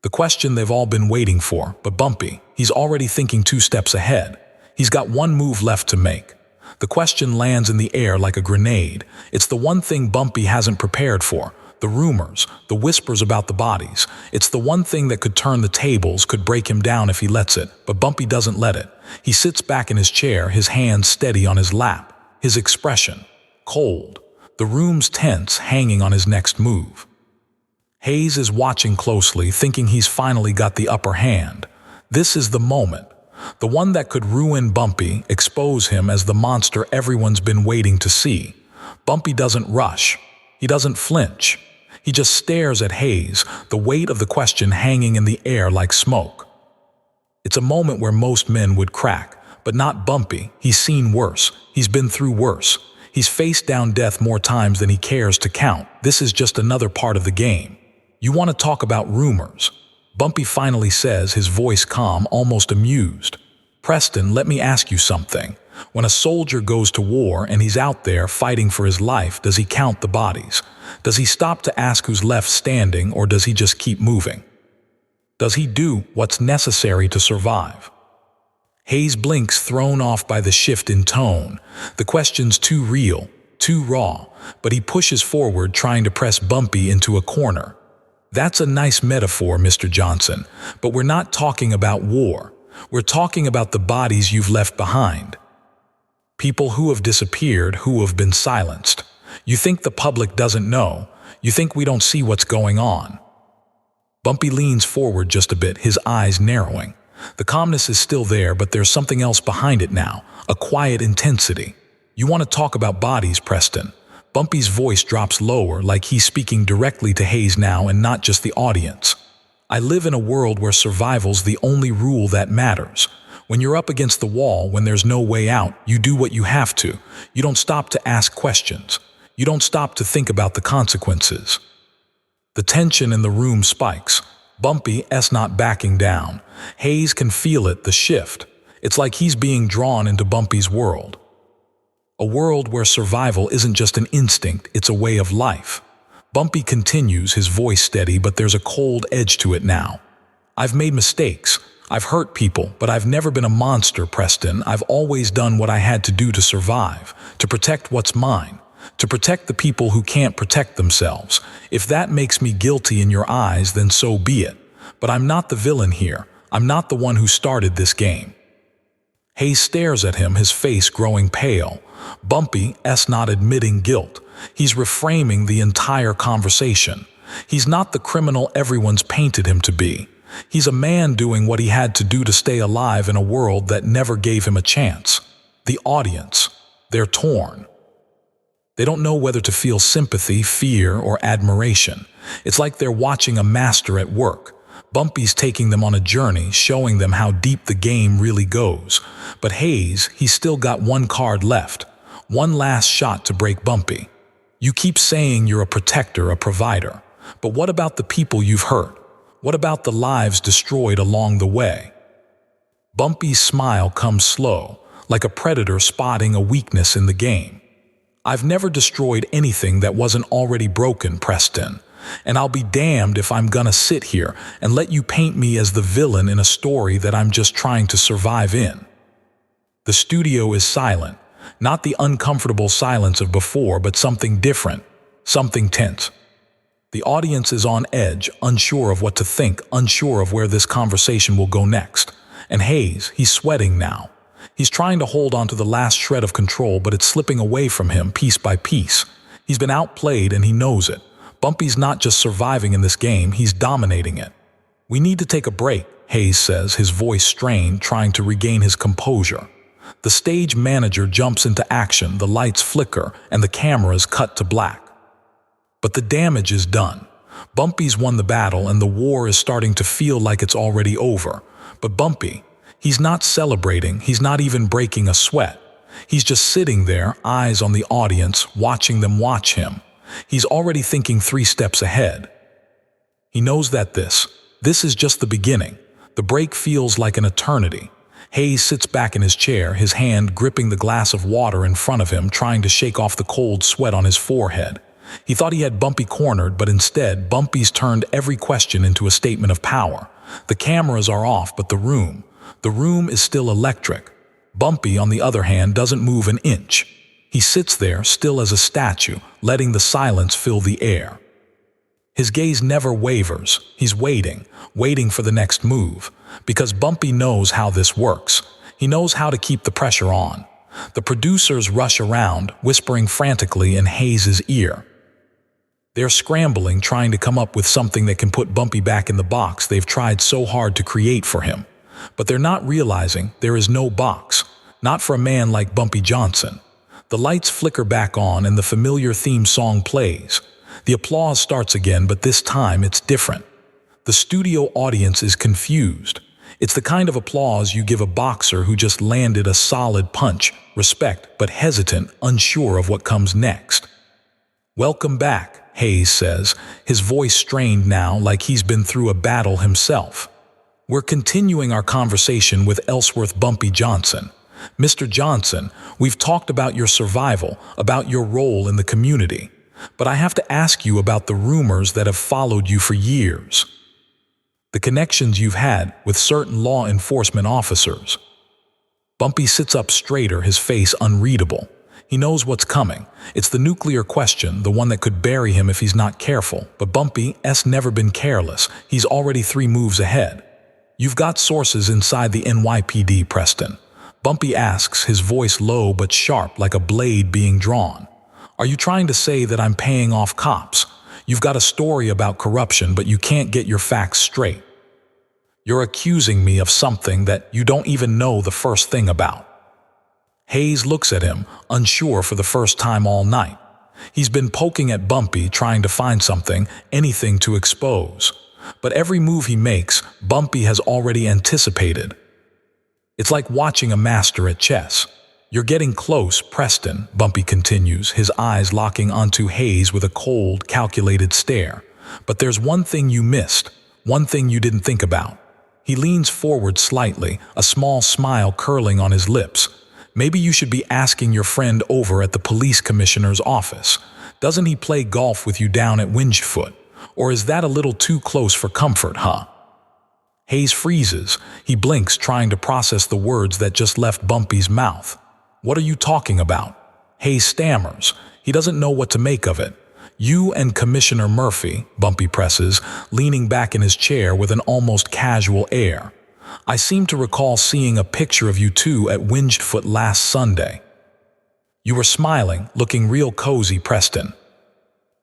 The question they've all been waiting for, but Bumpy, he's already thinking 2 steps ahead. He's got one move left to make. The question lands in the air like a grenade. It's the one thing Bumpy hasn't prepared for. The rumors, the whispers about the bodies. It's the one thing that could turn the tables, could break him down if he lets it. But Bumpy doesn't let it. He sits back in his chair, his hands steady on his lap. His expression, cold. The room's tense, hanging on his next move. Hayes is watching closely, thinking he's finally got the upper hand. This is the moment. The one that could ruin Bumpy, expose him as the monster everyone's been waiting to see. Bumpy doesn't rush. He doesn't flinch. He just stares at Hayes, the weight of the question hanging in the air like smoke. It's a moment where most men would crack, but not Bumpy. He's seen worse. He's been through worse. He's faced down death more times than he cares to count. This is just another part of the game. You want to talk about rumors? Bumpy finally says, his voice calm, almost amused. Preston, let me ask you something. When a soldier goes to war and he's out there fighting for his life, does he count the bodies? Does he stop to ask who's left standing, or does he just keep moving? Does he do what's necessary to survive? Hayes blinks, thrown off by the shift in tone. The question's too real, too raw, but he pushes forward, trying to press Bumpy into a corner. That's a nice metaphor, Mr. Johnson, but we're not talking about war. We're talking about the bodies you've left behind. People who have disappeared, who have been silenced. You think the public doesn't know. You think we don't see what's going on. Bumpy leans forward just a bit, his eyes narrowing. The calmness is still there, but there's something else behind it now, a quiet intensity. You want to talk about bodies, Preston? Bumpy's voice drops lower, like he's speaking directly to Hayes now and not just the audience. I live in a world where survival's the only rule that matters. When you're up against the wall, when there's no way out, you do what you have to. You don't stop to ask questions. You don't stop to think about the consequences. The tension in the room spikes. Bumpy's not backing down. Hayes can feel it, the shift. It's like he's being drawn into Bumpy's world. A world where survival isn't just an instinct, it's a way of life. Bumpy continues, his voice steady, but there's a cold edge to it now. I've made mistakes. I've hurt people, but I've never been a monster, Preston. I've always done what I had to do to survive, to protect what's mine, to protect the people who can't protect themselves. If that makes me guilty in your eyes, then so be it. But I'm not the villain here. I'm not the one who started this game. Hayes stares at him, his face growing pale. Bumpy's not admitting guilt. He's reframing the entire conversation. He's not the criminal everyone's painted him to be. He's a man doing what he had to do to stay alive in a world that never gave him a chance. The audience, they're torn. They don't know whether to feel sympathy, fear, or admiration. It's like they're watching a master at work. Bumpy's taking them on a journey, showing them how deep the game really goes. But Hayes, he's still got one card left. One last shot to break Bumpy. You keep saying you're a protector, a provider. But what about the people you've hurt? What about the lives destroyed along the way? Bumpy's smile comes slow, like a predator spotting a weakness in the game. I've never destroyed anything that wasn't already broken, Preston, and I'll be damned if I'm gonna sit here and let you paint me as the villain in a story that I'm just trying to survive in. The studio is silent, not the uncomfortable silence of before, but something different, something tense. The audience is on edge, unsure of what to think, unsure of where this conversation will go next. And Hayes, he's sweating now. He's trying to hold on to the last shred of control, but it's slipping away from him piece by piece. He's been outplayed and he knows it. Bumpy's not just surviving in this game, he's dominating it. "We need to take a break," Hayes says, his voice strained, trying to regain his composure. The stage manager jumps into action, the lights flicker, and the cameras cut to black. But the damage is done. Bumpy's won the battle and the war is starting to feel like it's already over. But Bumpy, he's not celebrating, he's not even breaking a sweat. He's just sitting there, eyes on the audience, watching them watch him. He's already thinking 3 steps ahead. He knows that this is just the beginning. The break feels like an eternity. Hayes sits back in his chair, his hand gripping the glass of water in front of him, trying to shake off the cold sweat on his forehead. He thought he had Bumpy cornered, but instead, Bumpy's turned every question into a statement of power. The cameras are off, but the room is still electric. Bumpy, on the other hand, doesn't move an inch. He sits there, still as a statue, letting the silence fill the air. His gaze never wavers. He's waiting for the next move, because Bumpy knows how this works. He knows how to keep the pressure on. The producers rush around, whispering frantically in Hayes' ear. They're scrambling, trying to come up with something that can put Bumpy back in the box they've tried so hard to create for him. But they're not realizing there is no box, not for a man like Bumpy Johnson. The lights flicker back on and the familiar theme song plays. The applause starts again, but this time it's different. The studio audience is confused. It's the kind of applause you give a boxer who just landed a solid punch, respect, but hesitant, unsure of what comes next. "Welcome back," Hayes says, his voice strained now like he's been through a battle himself. "We're continuing our conversation with Ellsworth Bumpy Johnson. Mr. Johnson, we've talked about your survival, about your role in the community. But I have to ask you about the rumors that have followed you for years. The connections you've had with certain law enforcement officers." Bumpy sits up straighter, his face unreadable. He knows what's coming. It's the nuclear question, the one that could bury him if he's not careful. But Bumpy's never been careless. He's already 3 moves ahead. "You've got sources inside the NYPD, Preston." Bumpy asks, his voice low but sharp, like a blade being drawn. "Are you trying to say that I'm paying off cops? You've got a story about corruption, but you can't get your facts straight. You're accusing me of something that you don't even know the first thing about." Hayes looks at him, unsure for the first time all night. He's been poking at Bumpy, trying to find something, anything to expose. But every move he makes, Bumpy has already anticipated. It's like watching a master at chess. "You're getting close, Preston," Bumpy continues, his eyes locking onto Hayes with a cold, calculated stare. "But there's one thing you missed, one thing you didn't think about." He leans forward slightly, a small smile curling on his lips. "Maybe you should be asking your friend over at the police commissioner's office. Doesn't he play golf with you down at Wingfoot? Or is that a little too close for comfort, huh?" Hayes freezes. He blinks, trying to process the words that just left Bumpy's mouth. "What are you talking about?" Hayes stammers. He doesn't know what to make of it. "You and Commissioner Murphy," Bumpy presses, leaning back in his chair with an almost casual air. "I seem to recall seeing a picture of you two at Wingfoot last Sunday. You were smiling, looking real cozy, Preston."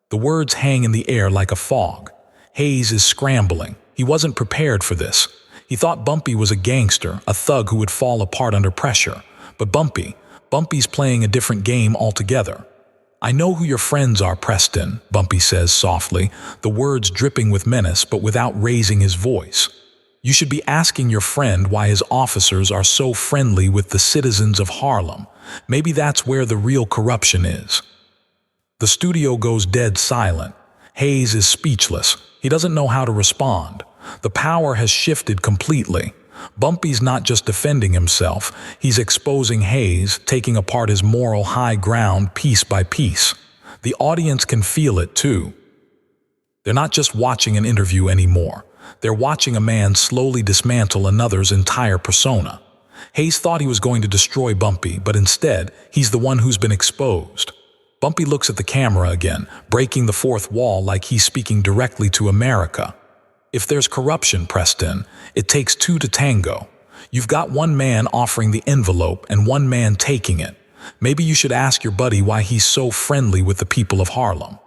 The words hang in the air like a fog. Hayes is scrambling. He wasn't prepared for this. He thought Bumpy was a gangster, a thug who would fall apart under pressure. But Bumpy's playing a different game altogether. "I know who your friends are, Preston," Bumpy says softly, the words dripping with menace but without raising his voice. "You should be asking your friend why his officers are so friendly with the citizens of Harlem. Maybe that's where the real corruption is." The studio goes dead silent. Hayes is speechless. He doesn't know how to respond. The power has shifted completely. Bumpy's not just defending himself, he's exposing Hayes, taking apart his moral high ground piece by piece. The audience can feel it too. They're not just watching an interview anymore. They're watching a man slowly dismantle another's entire persona. Hayes thought he was going to destroy Bumpy, but instead, he's the one who's been exposed. Bumpy looks at the camera again, breaking the fourth wall like he's speaking directly to America. If there's corruption, Preston, it takes two to tango. You've got one man offering the envelope and one man taking it. Maybe you should ask your buddy why he's so friendly with the people of Harlem.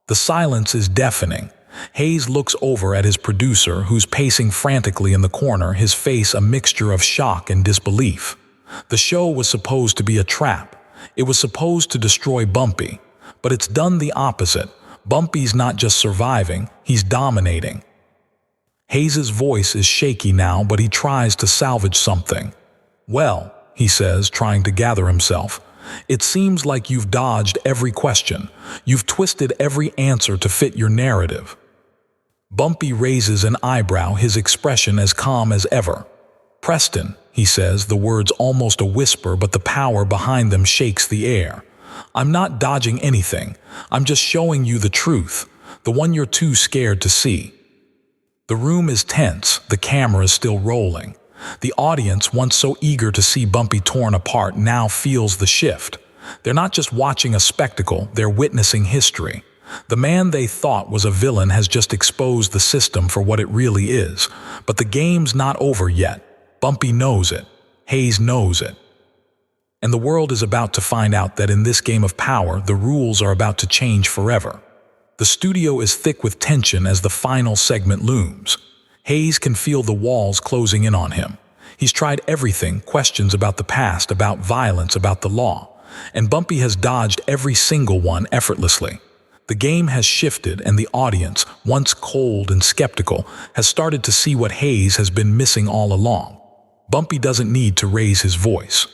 The silence is deafening. Hayes looks over at his producer, who's pacing frantically in the corner, his face a mixture of shock and disbelief. The show was supposed to be a trap. It was supposed to destroy Bumpy, but it's done the opposite. Bumpy's not just surviving, he's dominating. Hayes's voice is shaky now, but he tries to salvage something. "Well," he says, trying to gather himself, "it seems like you've dodged every question. You've twisted every answer to fit your narrative." Bumpy raises an eyebrow, his expression as calm as ever. "Preston," he says, the words almost a whisper, but the power behind them shakes the air. "I'm not dodging anything. I'm just showing you the truth, the one you're too scared to see." The room is tense, the camera is still rolling. The audience, once so eager to see Bumpy torn apart, now feels the shift. They're not just watching a spectacle, they're witnessing history. The man they thought was a villain has just exposed the system for what it really is. But the game's not over yet. Bumpy knows it. Hayes knows it. And the world is about to find out that in this game of power, the rules are about to change forever. The studio is thick with tension as the final segment looms. Hayes can feel the walls closing in on him. He's tried everything, questions about the past, about violence, about the law. And Bumpy has dodged every single one effortlessly. The game has shifted, and the audience, once cold and skeptical, has started to see what Hayes has been missing all along. Bumpy doesn't need to raise his voice.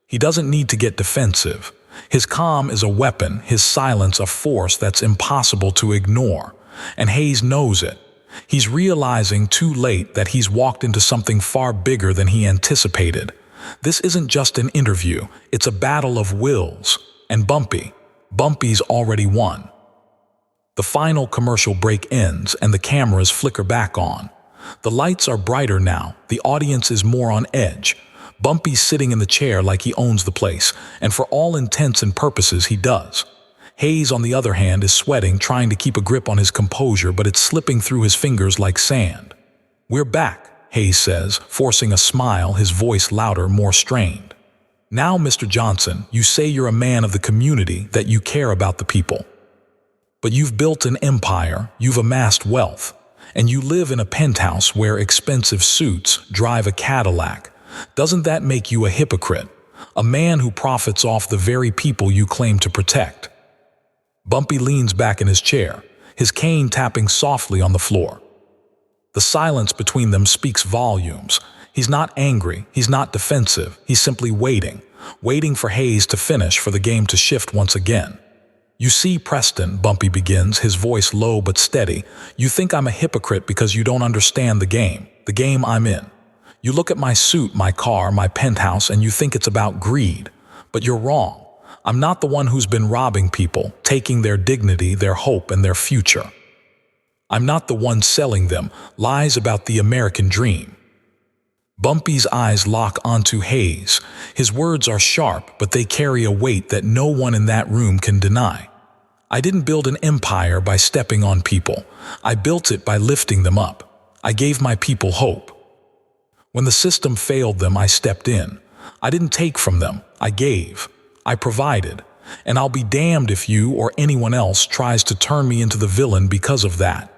He doesn't need to get defensive. His calm is a weapon, his silence a force that's impossible to ignore. And Hayes knows it. He's realizing too late that he's walked into something far bigger than he anticipated. This isn't just an interview, it's a battle of wills. And Bumpy's already won. The final commercial break ends and the cameras flicker back on. The lights are brighter now, the audience is more on edge. Bumpy's sitting in the chair like he owns the place, and for all intents and purposes he does. Hayes, on the other hand, is sweating, trying to keep a grip on his composure, but it's slipping through his fingers like sand. "We're back," Hayes says, forcing a smile, his voice louder, more strained. "Now, Mr. Johnson, you say you're a man of the community, that you care about the people. But you've built an empire, you've amassed wealth, and you live in a penthouse where expensive suits drive a Cadillac. Doesn't that make you a hypocrite? A man who profits off the very people you claim to protect?" Bumpy leans back in his chair, his cane tapping softly on the floor. The silence between them speaks volumes. He's not angry, he's not defensive, he's simply waiting for Hayes to finish, for the game to shift once again. "You see, Preston," Bumpy begins, his voice low but steady, "you think I'm a hypocrite because you don't understand the game I'm in. You look at my suit, my car, my penthouse, and you think it's about greed. But you're wrong. I'm not the one who's been robbing people, taking their dignity, their hope, and their future. I'm not the one selling them lies about the American dream." Bumpy's eyes lock onto Hayes. His words are sharp, but they carry a weight that no one in that room can deny. "I didn't build an empire by stepping on people. I built it by lifting them up. I gave my people hope. When the system failed them, I stepped in. I didn't take from them, I gave. I provided. And I'll be damned if you or anyone else tries to turn me into the villain because of that."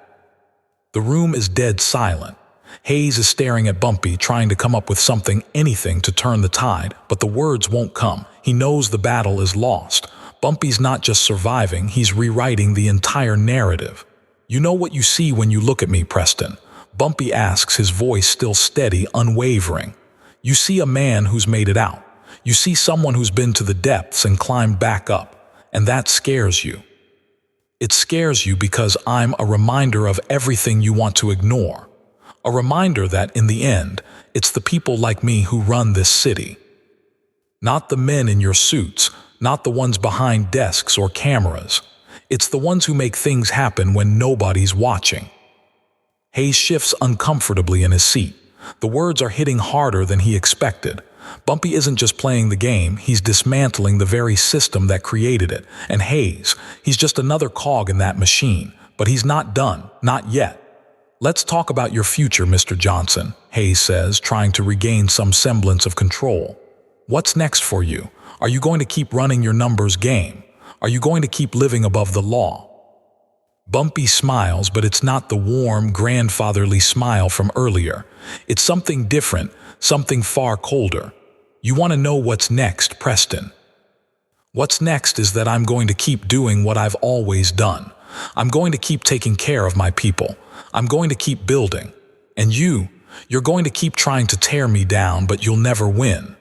The room is dead silent. Hayes is staring at Bumpy, trying to come up with something, anything to turn the tide, but the words won't come. He knows the battle is lost. Bumpy's not just surviving, he's rewriting the entire narrative. "You know what you see when you look at me, Preston?" Bumpy asks, his voice still steady, unwavering. "You see a man who's made it out. You see someone who's been to the depths and climbed back up, and that scares you. It scares you because I'm a reminder of everything you want to ignore. A reminder that, in the end, it's the people like me who run this city. Not the men in your suits, not the ones behind desks or cameras. It's the ones who make things happen when nobody's watching. Hayes shifts uncomfortably in his seat. The words are hitting harder than he expected. Bumpy isn't just playing the game, he's dismantling the very system that created it. And Hayes, he's just another cog in that machine. But he's not done, not yet. "Let's talk about your future, Mr. Johnson," Hayes says, trying to regain some semblance of control. "What's next for you? Are you going to keep running your numbers game? Are you going to keep living above the law?" Bumpy smiles, but it's not the warm, grandfatherly smile from earlier. It's something different, something far colder. "You want to know what's next, Preston?" "What's next is that I'm going to keep doing what I've always done. I'm going to keep taking care of my people. I'm going to keep building. And you're going to keep trying to tear me down, but you'll never win."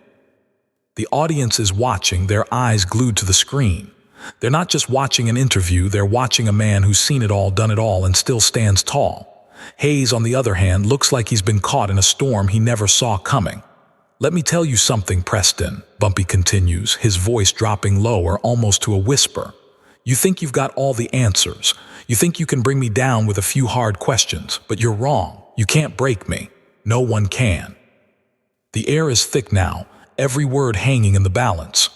The audience is watching, their eyes glued to the screen. They're not just watching an interview, they're watching a man who's seen it all, done it all, and still stands tall. Hayes, on the other hand, looks like he's been caught in a storm he never saw coming. "Let me tell you something, Preston," Bumpy continues, his voice dropping lower, almost to a whisper. "You think you've got all the answers. You think you can bring me down with a few hard questions, but you're wrong. You can't break me. No one can." The air is thick now, every word hanging in the balance.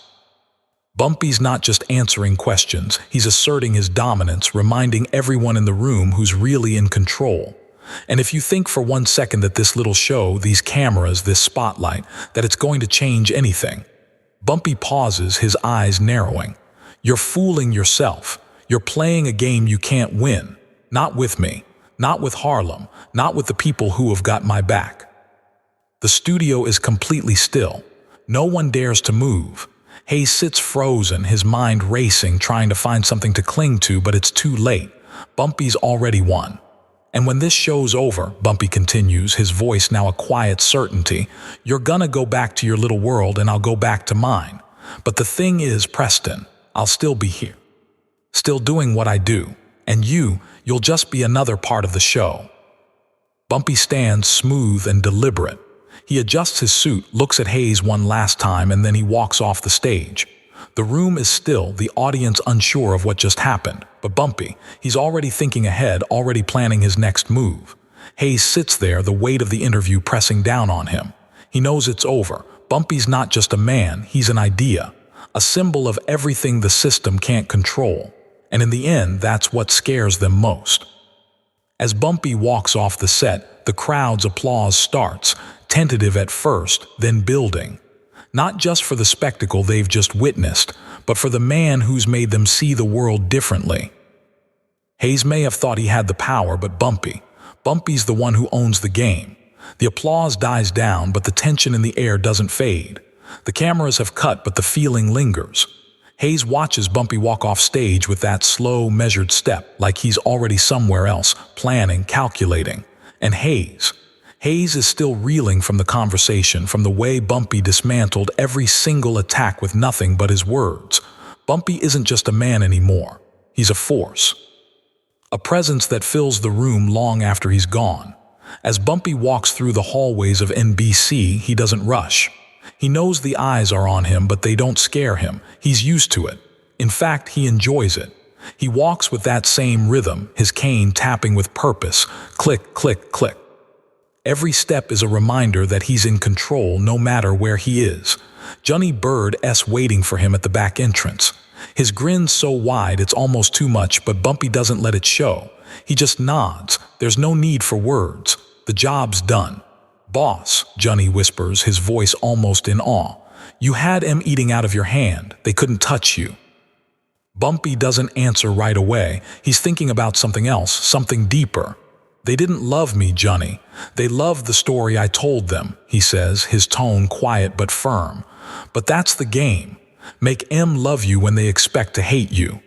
Bumpy's not just answering questions, he's asserting his dominance, reminding everyone in the room who's really in control. And if you think for 1 second that this little show, these cameras, this spotlight, that it's going to change anything, Bumpy pauses, his eyes narrowing. "You're fooling yourself. You're playing a game you can't win. Not with me. Not with Harlem. Not with the people who have got my back." The studio is completely still. No one dares to move. Hayes sits frozen, his mind racing, trying to find something to cling to, but it's too late. Bumpy's already won. "And when this show's over," Bumpy continues, his voice now a quiet certainty, "you're gonna go back to your little world and I'll go back to mine. But the thing is, Preston, I'll still be here. Still doing what I do. And you'll just be another part of the show." Bumpy stands smooth and deliberate. He adjusts his suit, looks at Hayes one last time, and then he walks off the stage. The room is still, the audience unsure of what just happened. But Bumpy, he's already thinking ahead, already planning his next move. Hayes sits there, the weight of the interview pressing down on him. He knows it's over. Bumpy's not just a man, he's an idea. A symbol of everything the system can't control. And in the end, that's what scares them most. As Bumpy walks off the set, the crowd's applause starts, tentative at first, then building. Not just for the spectacle they've just witnessed, but for the man who's made them see the world differently. Hayes may have thought he had the power, but Bumpy's the one who owns the game. The applause dies down, but the tension in the air doesn't fade. The cameras have cut, but the feeling lingers. Hayes watches Bumpy walk off stage with that slow, measured step, like he's already somewhere else, planning, calculating. And Hayes is still reeling from the conversation, from the way Bumpy dismantled every single attack with nothing but his words. Bumpy isn't just a man anymore. He's a force. A presence that fills the room long after he's gone. As Bumpy walks through the hallways of NBC, he doesn't rush. He knows the eyes are on him, but they don't scare him. He's used to it. In fact, he enjoys it. He walks with that same rhythm, his cane tapping with purpose. Click, click, click. Every step is a reminder that he's in control no matter where he is. Johnny Bird's waiting for him at the back entrance. His grin's so wide it's almost too much, but Bumpy doesn't let it show. He just nods. There's no need for words. The job's done. "Boss," Johnny whispers, his voice almost in awe. "You had 'em eating out of your hand. They couldn't touch you." Bumpy doesn't answer right away. He's thinking about something else, something deeper. "They didn't love me, Johnny. They loved the story I told them," he says, his tone quiet but firm. "But that's the game. Make 'em love you when they expect to hate you."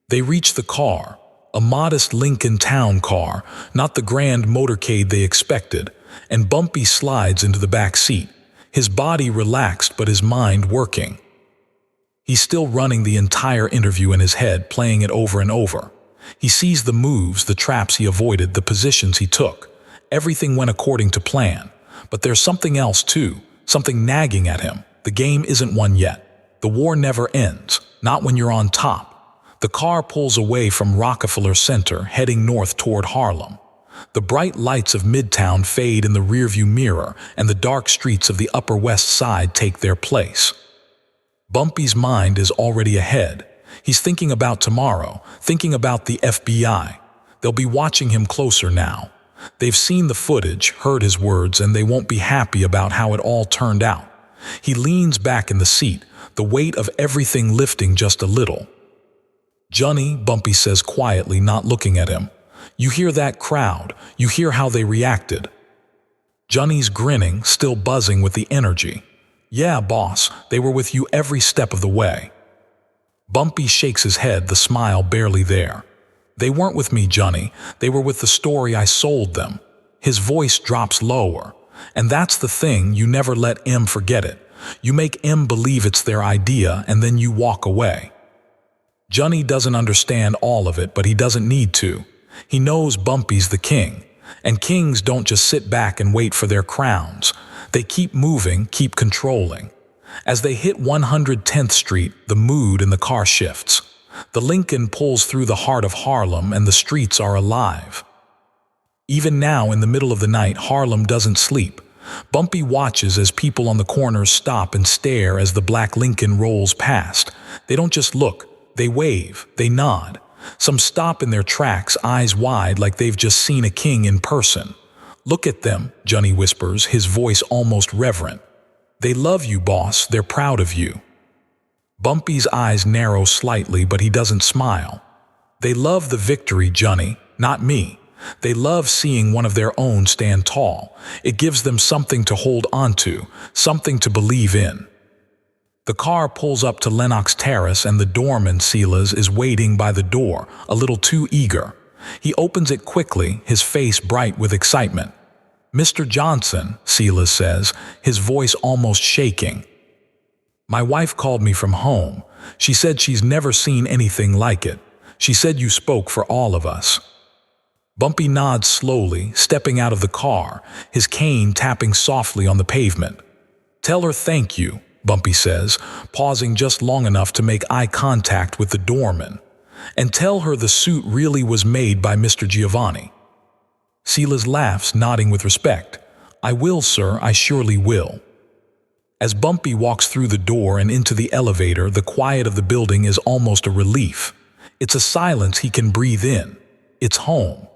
They reach the car, a modest Lincoln Town car, not the grand motorcade they expected, and Bumpy slides into the back seat, his body relaxed but his mind working. He's still running the entire interview in his head, playing it over and over. He sees the moves, the traps he avoided, the positions he took. Everything went according to plan. But there's something else too, something nagging at him. The game isn't won yet. The war never ends, not when you're on top. The car pulls away from Rockefeller Center, heading north toward Harlem. The bright lights of Midtown fade in the rearview mirror, and the dark streets of the Upper West Side take their place. Bumpy's mind is already ahead. He's thinking about tomorrow, thinking about the FBI. They'll be watching him closer now. They've seen the footage, heard his words, and they won't be happy about how it all turned out. He leans back in the seat, the weight of everything lifting just a little. "Johnny," Bumpy says quietly, not looking at him. "You hear that crowd. You hear how they reacted." Johnny's grinning, still buzzing with the energy. "Yeah, boss, they were with you every step of the way." Bumpy shakes his head, the smile barely there. "They weren't with me, Johnny. They were with the story I sold them." His voice drops lower. "And that's the thing, you never let M forget it. You make M believe it's their idea, and then you walk away." Johnny doesn't understand all of it, but he doesn't need to. He knows Bumpy's the king, and kings don't just sit back and wait for their crowns. They keep moving, keep controlling. As they hit 110th Street, the mood in the car shifts. The Lincoln pulls through the heart of Harlem, and the streets are alive. Even now, in the middle of the night, Harlem doesn't sleep. Bumpy watches as people on the corners stop and stare as the black Lincoln rolls past. They don't just look, they wave, they nod. Some stop in their tracks, eyes wide, like they've just seen a king in person. "Look at them," Johnny whispers, his voice almost reverent. "They love you, boss. They're proud of you." Bumpy's eyes narrow slightly, but he doesn't smile. "They love the victory, Johnny, not me. They love seeing one of their own stand tall. It gives them something to hold onto, something to believe in." The car pulls up to Lenox Terrace, and the doorman, Silas, is waiting by the door, a little too eager. He opens it quickly, his face bright with excitement. "Mr. Johnson," Silas says, his voice almost shaking. "My wife called me from home. She said she's never seen anything like it. She said you spoke for all of us." Bumpy nods slowly, stepping out of the car, his cane tapping softly on the pavement. "Tell her thank you," Bumpy says, pausing just long enough to make eye contact with the doorman. "And tell her the suit really was made by Mr. Giovanni." Silas laughs, nodding with respect. "I will, sir, I surely will." As Bumpy walks through the door and into the elevator, the quiet of the building is almost a relief. It's a silence he can breathe in. It's home.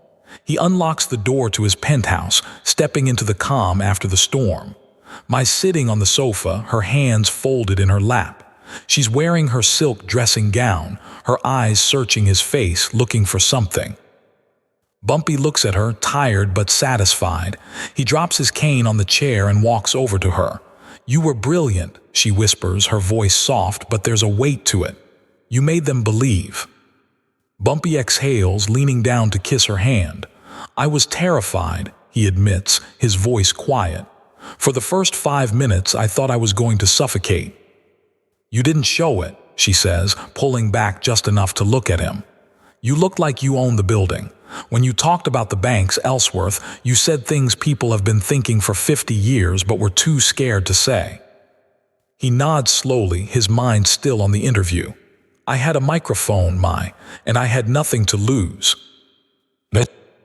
He unlocks the door to his penthouse, stepping into the calm after the storm. Mai sitting on the sofa, her hands folded in her lap. She's wearing her silk dressing gown, her eyes searching his face, looking for something. Bumpy looks at her, tired but satisfied. He drops his cane on the chair and walks over to her. "You were brilliant," she whispers, her voice soft, but there's a weight to it. "You made them believe." Bumpy exhales, leaning down to kiss her hand. "I was terrified," he admits, his voice quiet. "For the first 5 minutes, I thought I was going to suffocate." "You didn't show it," she says, pulling back just enough to look at him. "You looked like you owned the building. When you talked about the banks, Ellsworth, you said things people have been thinking for 50 years but were too scared to say." He nods slowly, his mind still on the interview. "I had a microphone, Mai, and I had nothing to lose."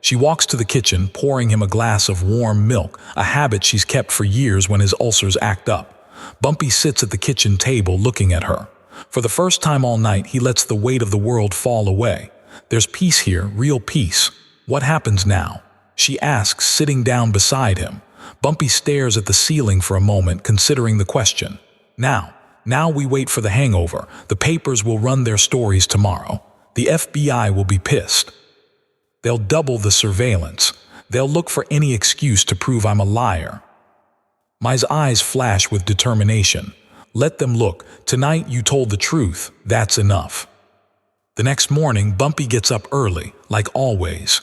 She walks to the kitchen, pouring him a glass of warm milk, a habit she's kept for years when his ulcers act up. Bumpy sits at the kitchen table looking at her. For the first time all night, he lets the weight of the world fall away. There's peace here, real peace. "What happens now?" she asks, sitting down beside him. Bumpy stares at the ceiling for a moment, considering the question. Now we wait for the hangover. The papers will run their stories tomorrow. The FBI will be pissed. They'll double the surveillance. They'll look for any excuse to prove I'm a liar. Mai's eyes flash with determination. "Let them look. Tonight you told the truth. That's enough." The next morning, Bumpy gets up early, like always.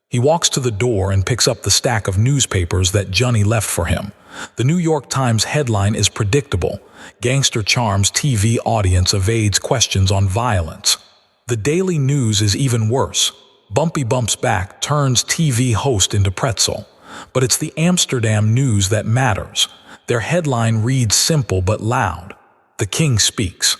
He walks to the door and picks up the stack of newspapers that Johnny left for him. The New York Times headline is predictable. "Gangster charms TV audience evades questions on violence." The Daily News is even worse. Bumpy bumps back, turns TV host into pretzel. But it's the Amsterdam news that matters. Their headline reads simple but loud. The King speaks.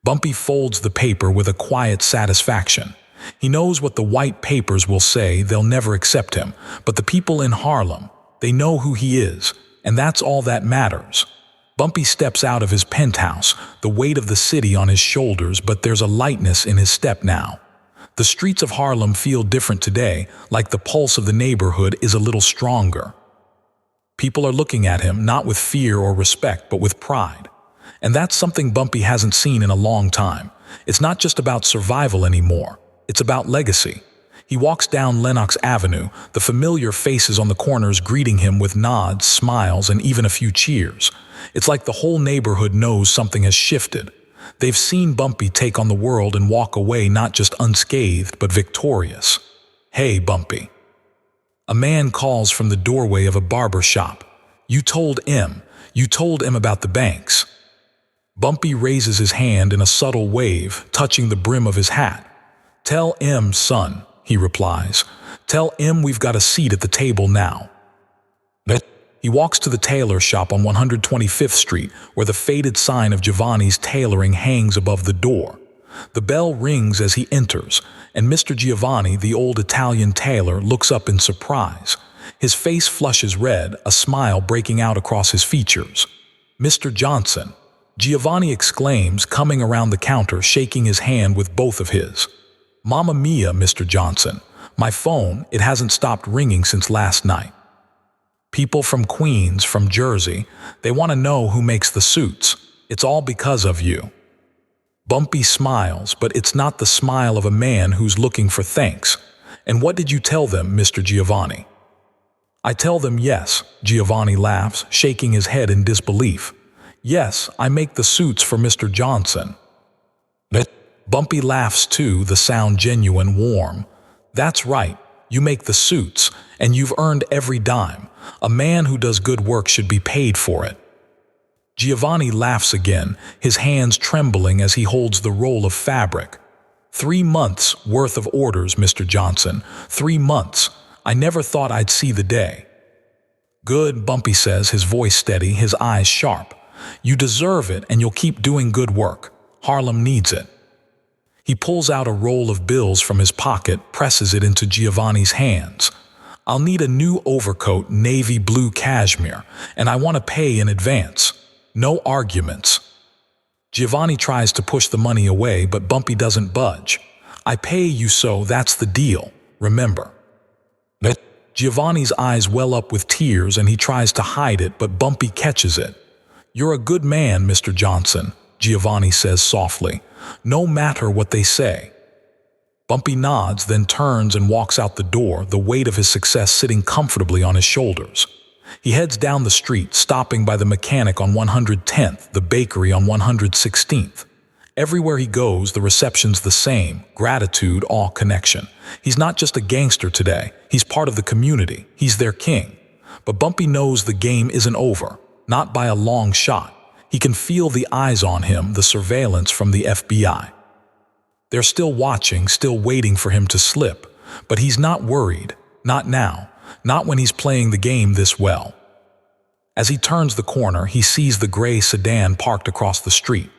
Bumpy folds the paper with a quiet satisfaction. He knows what the white papers will say. They'll never accept him. But the people in Harlem, they know who he is, and that's all that matters. Bumpy steps out of his penthouse, the weight of the city on his shoulders, but there's a lightness in his step now. The streets of Harlem feel different today, like the pulse of the neighborhood is a little stronger. People are looking at him, not with fear or respect, but with pride. And that's something Bumpy hasn't seen in a long time. It's not just about survival anymore. It's about legacy. He walks down Lenox Avenue, the familiar faces on the corners greeting him with nods, smiles, and even a few cheers. It's like the whole neighborhood knows something has shifted. They've seen Bumpy take on the world and walk away not just unscathed, but victorious. "Hey, Bumpy." A man calls from the doorway of a barber shop. You told him about the banks." Bumpy raises his hand in a subtle wave, touching the brim of his hat. "Tell him, son," he replies. "Tell him we've got a seat at the table now." He walks to the tailor shop on 125th Street, where the faded sign of Giovanni's Tailoring hangs above the door. The bell rings as he enters, and Mr. Giovanni, the old Italian tailor, looks up in surprise. His face flushes red, a smile breaking out across his features. "Mr. Johnson," Giovanni exclaims, coming around the counter, shaking his hand with both of his. "Mamma mia, Mr. Johnson. My phone, it hasn't stopped ringing since last night. People from Queens, from Jersey, they want to know who makes the suits. It's all because of you." Bumpy smiles, but it's not the smile of a man who's looking for thanks. "And what did you tell them, Mr. Giovanni?" "I tell them yes," Giovanni laughs, shaking his head in disbelief. "Yes, I make the suits for Mr. Johnson." Bumpy laughs too, the sound genuine, warm. "That's right, you make the suits, and you've earned every dime. A man who does good work should be paid for it." Giovanni laughs again, his hands trembling as he holds the roll of fabric. 3 months worth of orders, Mr. Johnson. 3 months. I never thought I'd see the day." "Good," Bumpy says, his voice steady, his eyes sharp. "You deserve it, and you'll keep doing good work. Harlem needs it." He pulls out a roll of bills from his pocket, presses it into Giovanni's hands. "I'll need a new overcoat, navy blue cashmere, and I want to pay in advance. No arguments." Giovanni tries to push the money away, but Bumpy doesn't budge. "I pay you, so that's the deal, remember." Giovanni's eyes well up with tears and he tries to hide it, but Bumpy catches it. "You're a good man, Mr. Johnson," Giovanni says softly, "no matter what they say." Bumpy nods, then turns and walks out the door, the weight of his success sitting comfortably on his shoulders. He heads down the street, stopping by the mechanic on 110th, the bakery on 116th. Everywhere he goes, the reception's the same, gratitude, awe, connection. He's not just a gangster today, he's part of the community, he's their king. But Bumpy knows the game isn't over, not by a long shot. He can feel the eyes on him, the surveillance from the FBI. They're still watching, still waiting for him to slip. But he's not worried. Not now. Not when he's playing the game this well. As he turns the corner, he sees the gray sedan parked across the street.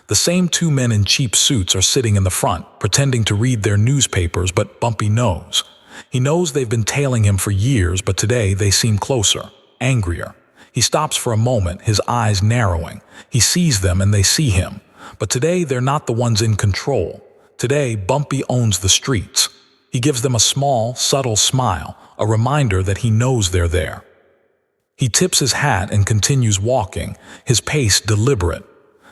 The same 2 men in cheap suits are sitting in the front, pretending to read their newspapers, but Bumpy knows. He knows they've been tailing him for years, but today they seem closer, angrier. He stops for a moment, his eyes narrowing. He sees them and they see him. But today they're not the ones in control. Today, Bumpy owns the streets. He gives them a small, subtle smile, a reminder that he knows they're there. He tips his hat and continues walking, his pace deliberate.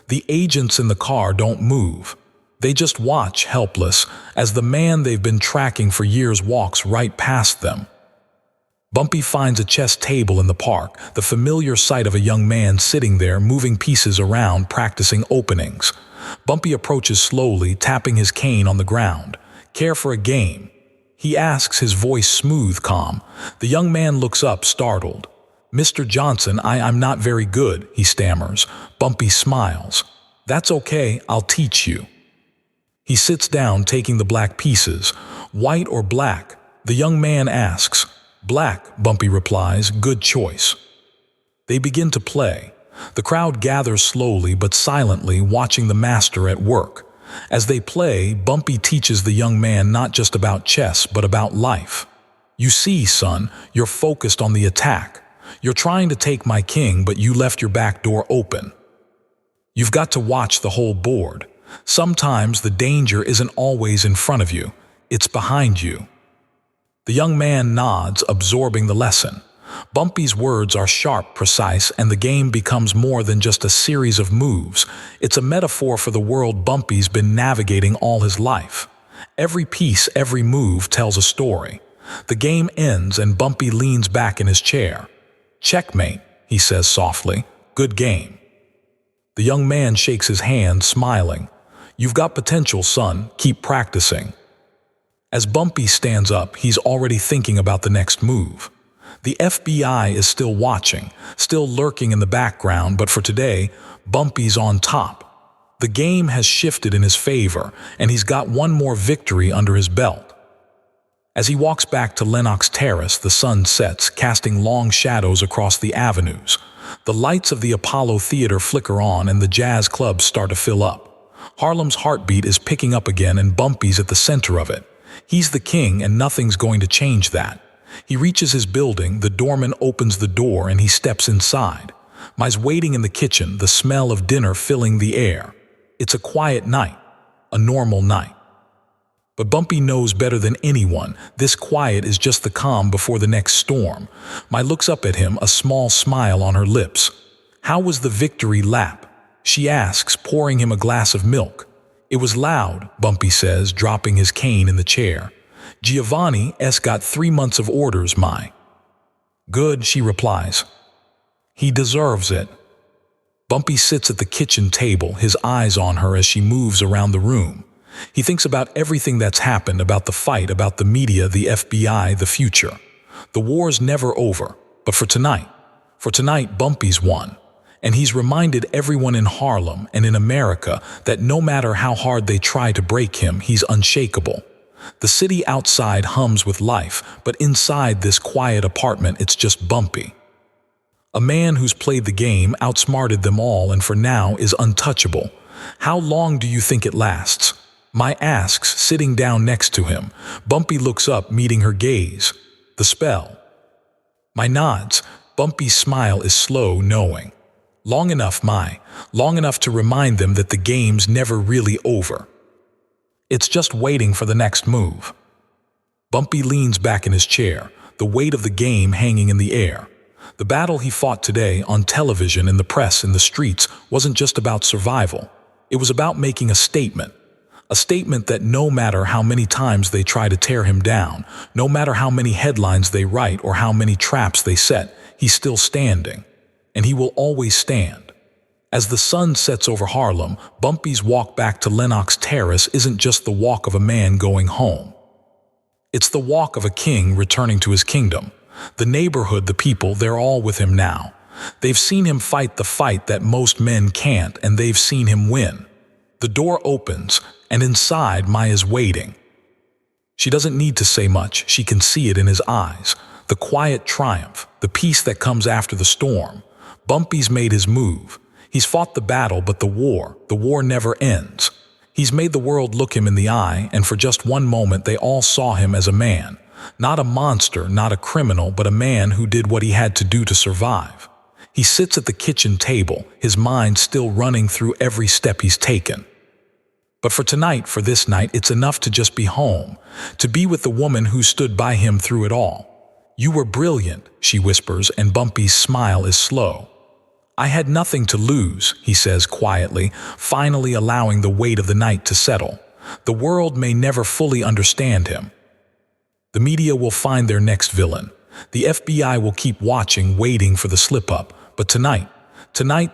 The agents in the car don't move. They just watch, helpless, as the man they've been tracking for years walks right past them. Bumpy finds a chess table in the park, the familiar sight of a young man sitting there moving pieces around, practicing openings. Bumpy approaches slowly, tapping his cane on the ground. "Care for a game?" He asks, his voice smooth, calm. The young man looks up, startled. "Mr. Johnson, I'm not very good," he stammers. Bumpy smiles. "That's okay, I'll teach you." He sits down, taking the black pieces. White or black? The young man asks. Black, Bumpy replies, good choice. They begin to play. The crowd gathers slowly but silently, watching the master at work. As they play, Bumpy teaches the young man not just about chess, but about life. You see, son, you're focused on the attack. You're trying to take my king, but you left your back door open. You've got to watch the whole board. Sometimes the danger isn't always in front of you, it's behind you. The young man nods, absorbing the lesson. Bumpy's words are sharp, precise, and the game becomes more than just a series of moves. It's a metaphor for the world Bumpy's been navigating all his life. Every piece, every move tells a story. The game ends and Bumpy leans back in his chair. Checkmate, he says softly. Good game. The young man shakes his hand, smiling. You've got potential, son. Keep practicing. As Bumpy stands up, he's already thinking about the next move. The FBI is still watching, still lurking in the background, but for today, Bumpy's on top. The game has shifted in his favor, and he's got one more victory under his belt. As he walks back to Lenox Terrace, the sun sets, casting long shadows across the avenues. The lights of the Apollo Theater flicker on and the jazz clubs start to fill up. Harlem's heartbeat is picking up again and Bumpy's at the center of it. He's the king and nothing's going to change that. He reaches his building, the doorman opens the door and he steps inside. Mai's waiting in the kitchen, the smell of dinner filling the air. It's a quiet night, a normal night. But Bumpy knows better than anyone, this quiet is just the calm before the next storm. Mai looks up at him, a small smile on her lips. How was the victory lap? She asks, pouring him a glass of milk. It was loud, Bumpy says, dropping his cane in the chair. Giovanni's got 3 months of orders, Mai. Good, she replies. He deserves it. Bumpy sits at the kitchen table, his eyes on her as she moves around the room. He thinks about everything that's happened, about the fight, about the media, the FBI, the future. The war's never over, but for tonight, Bumpy's won. And he's reminded everyone in Harlem and in America that no matter how hard they try to break him, he's unshakable. The city outside hums with life, but inside this quiet apartment, it's just Bumpy. A man who's played the game, outsmarted them all, and for now is untouchable. How long do you think it lasts? Mai asks, sitting down next to him. Bumpy looks up, meeting her gaze. The spell. Mai nods. Bumpy's smile is slow, knowing. Long enough, Mai. Long enough to remind them that the game's never really over. It's just waiting for the next move. Bumpy leans back in his chair, the weight of the game hanging in the air. The battle he fought today, on television, in the press, in the streets, wasn't just about survival. It was about making a statement. A statement that no matter how many times they try to tear him down, no matter how many headlines they write or how many traps they set, he's still standing. And he will always stand. As the sun sets over Harlem, Bumpy's walk back to Lenox Terrace isn't just the walk of a man going home. It's the walk of a king returning to his kingdom. The neighborhood, the people, they're all with him now. They've seen him fight the fight that most men can't, and they've seen him win. The door opens, and inside Mai is waiting. She doesn't need to say much, she can see it in his eyes. The quiet triumph, the peace that comes after the storm. Bumpy's made his move. He's fought the battle, but the war never ends. He's made the world look him in the eye, and for just one moment they all saw him as a man. Not a monster, not a criminal, but a man who did what he had to do to survive. He sits at the kitchen table, his mind still running through every step he's taken. But for tonight, for this night, it's enough to just be home, to be with the woman who stood by him through it all. You were brilliant, she whispers, and Bumpy's smile is slow. I had nothing to lose, he says quietly, finally allowing the weight of the night to settle. The world may never fully understand him. The media will find their next villain. The FBI will keep watching, waiting for the slip-up. But tonight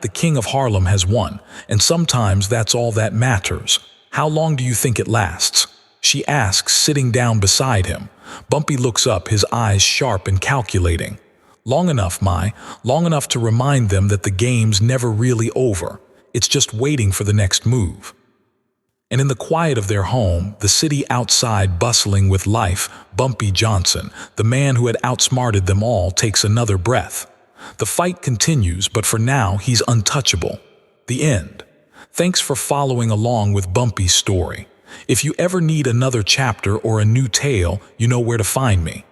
the king of Harlem has won, and sometimes that's all that matters. How long do you think it lasts? She asks, sitting down beside him. Bumpy looks up, his eyes sharp and calculating. Long enough, Mai, long enough to remind them that the game's never really over. It's just waiting for the next move. And in the quiet of their home, the city outside bustling with life, Bumpy Johnson, the man who had outsmarted them all, takes another breath. The fight continues, but for now, he's untouchable. The end. Thanks for following along with Bumpy's story. If you ever need another chapter or a new tale, you know where to find me.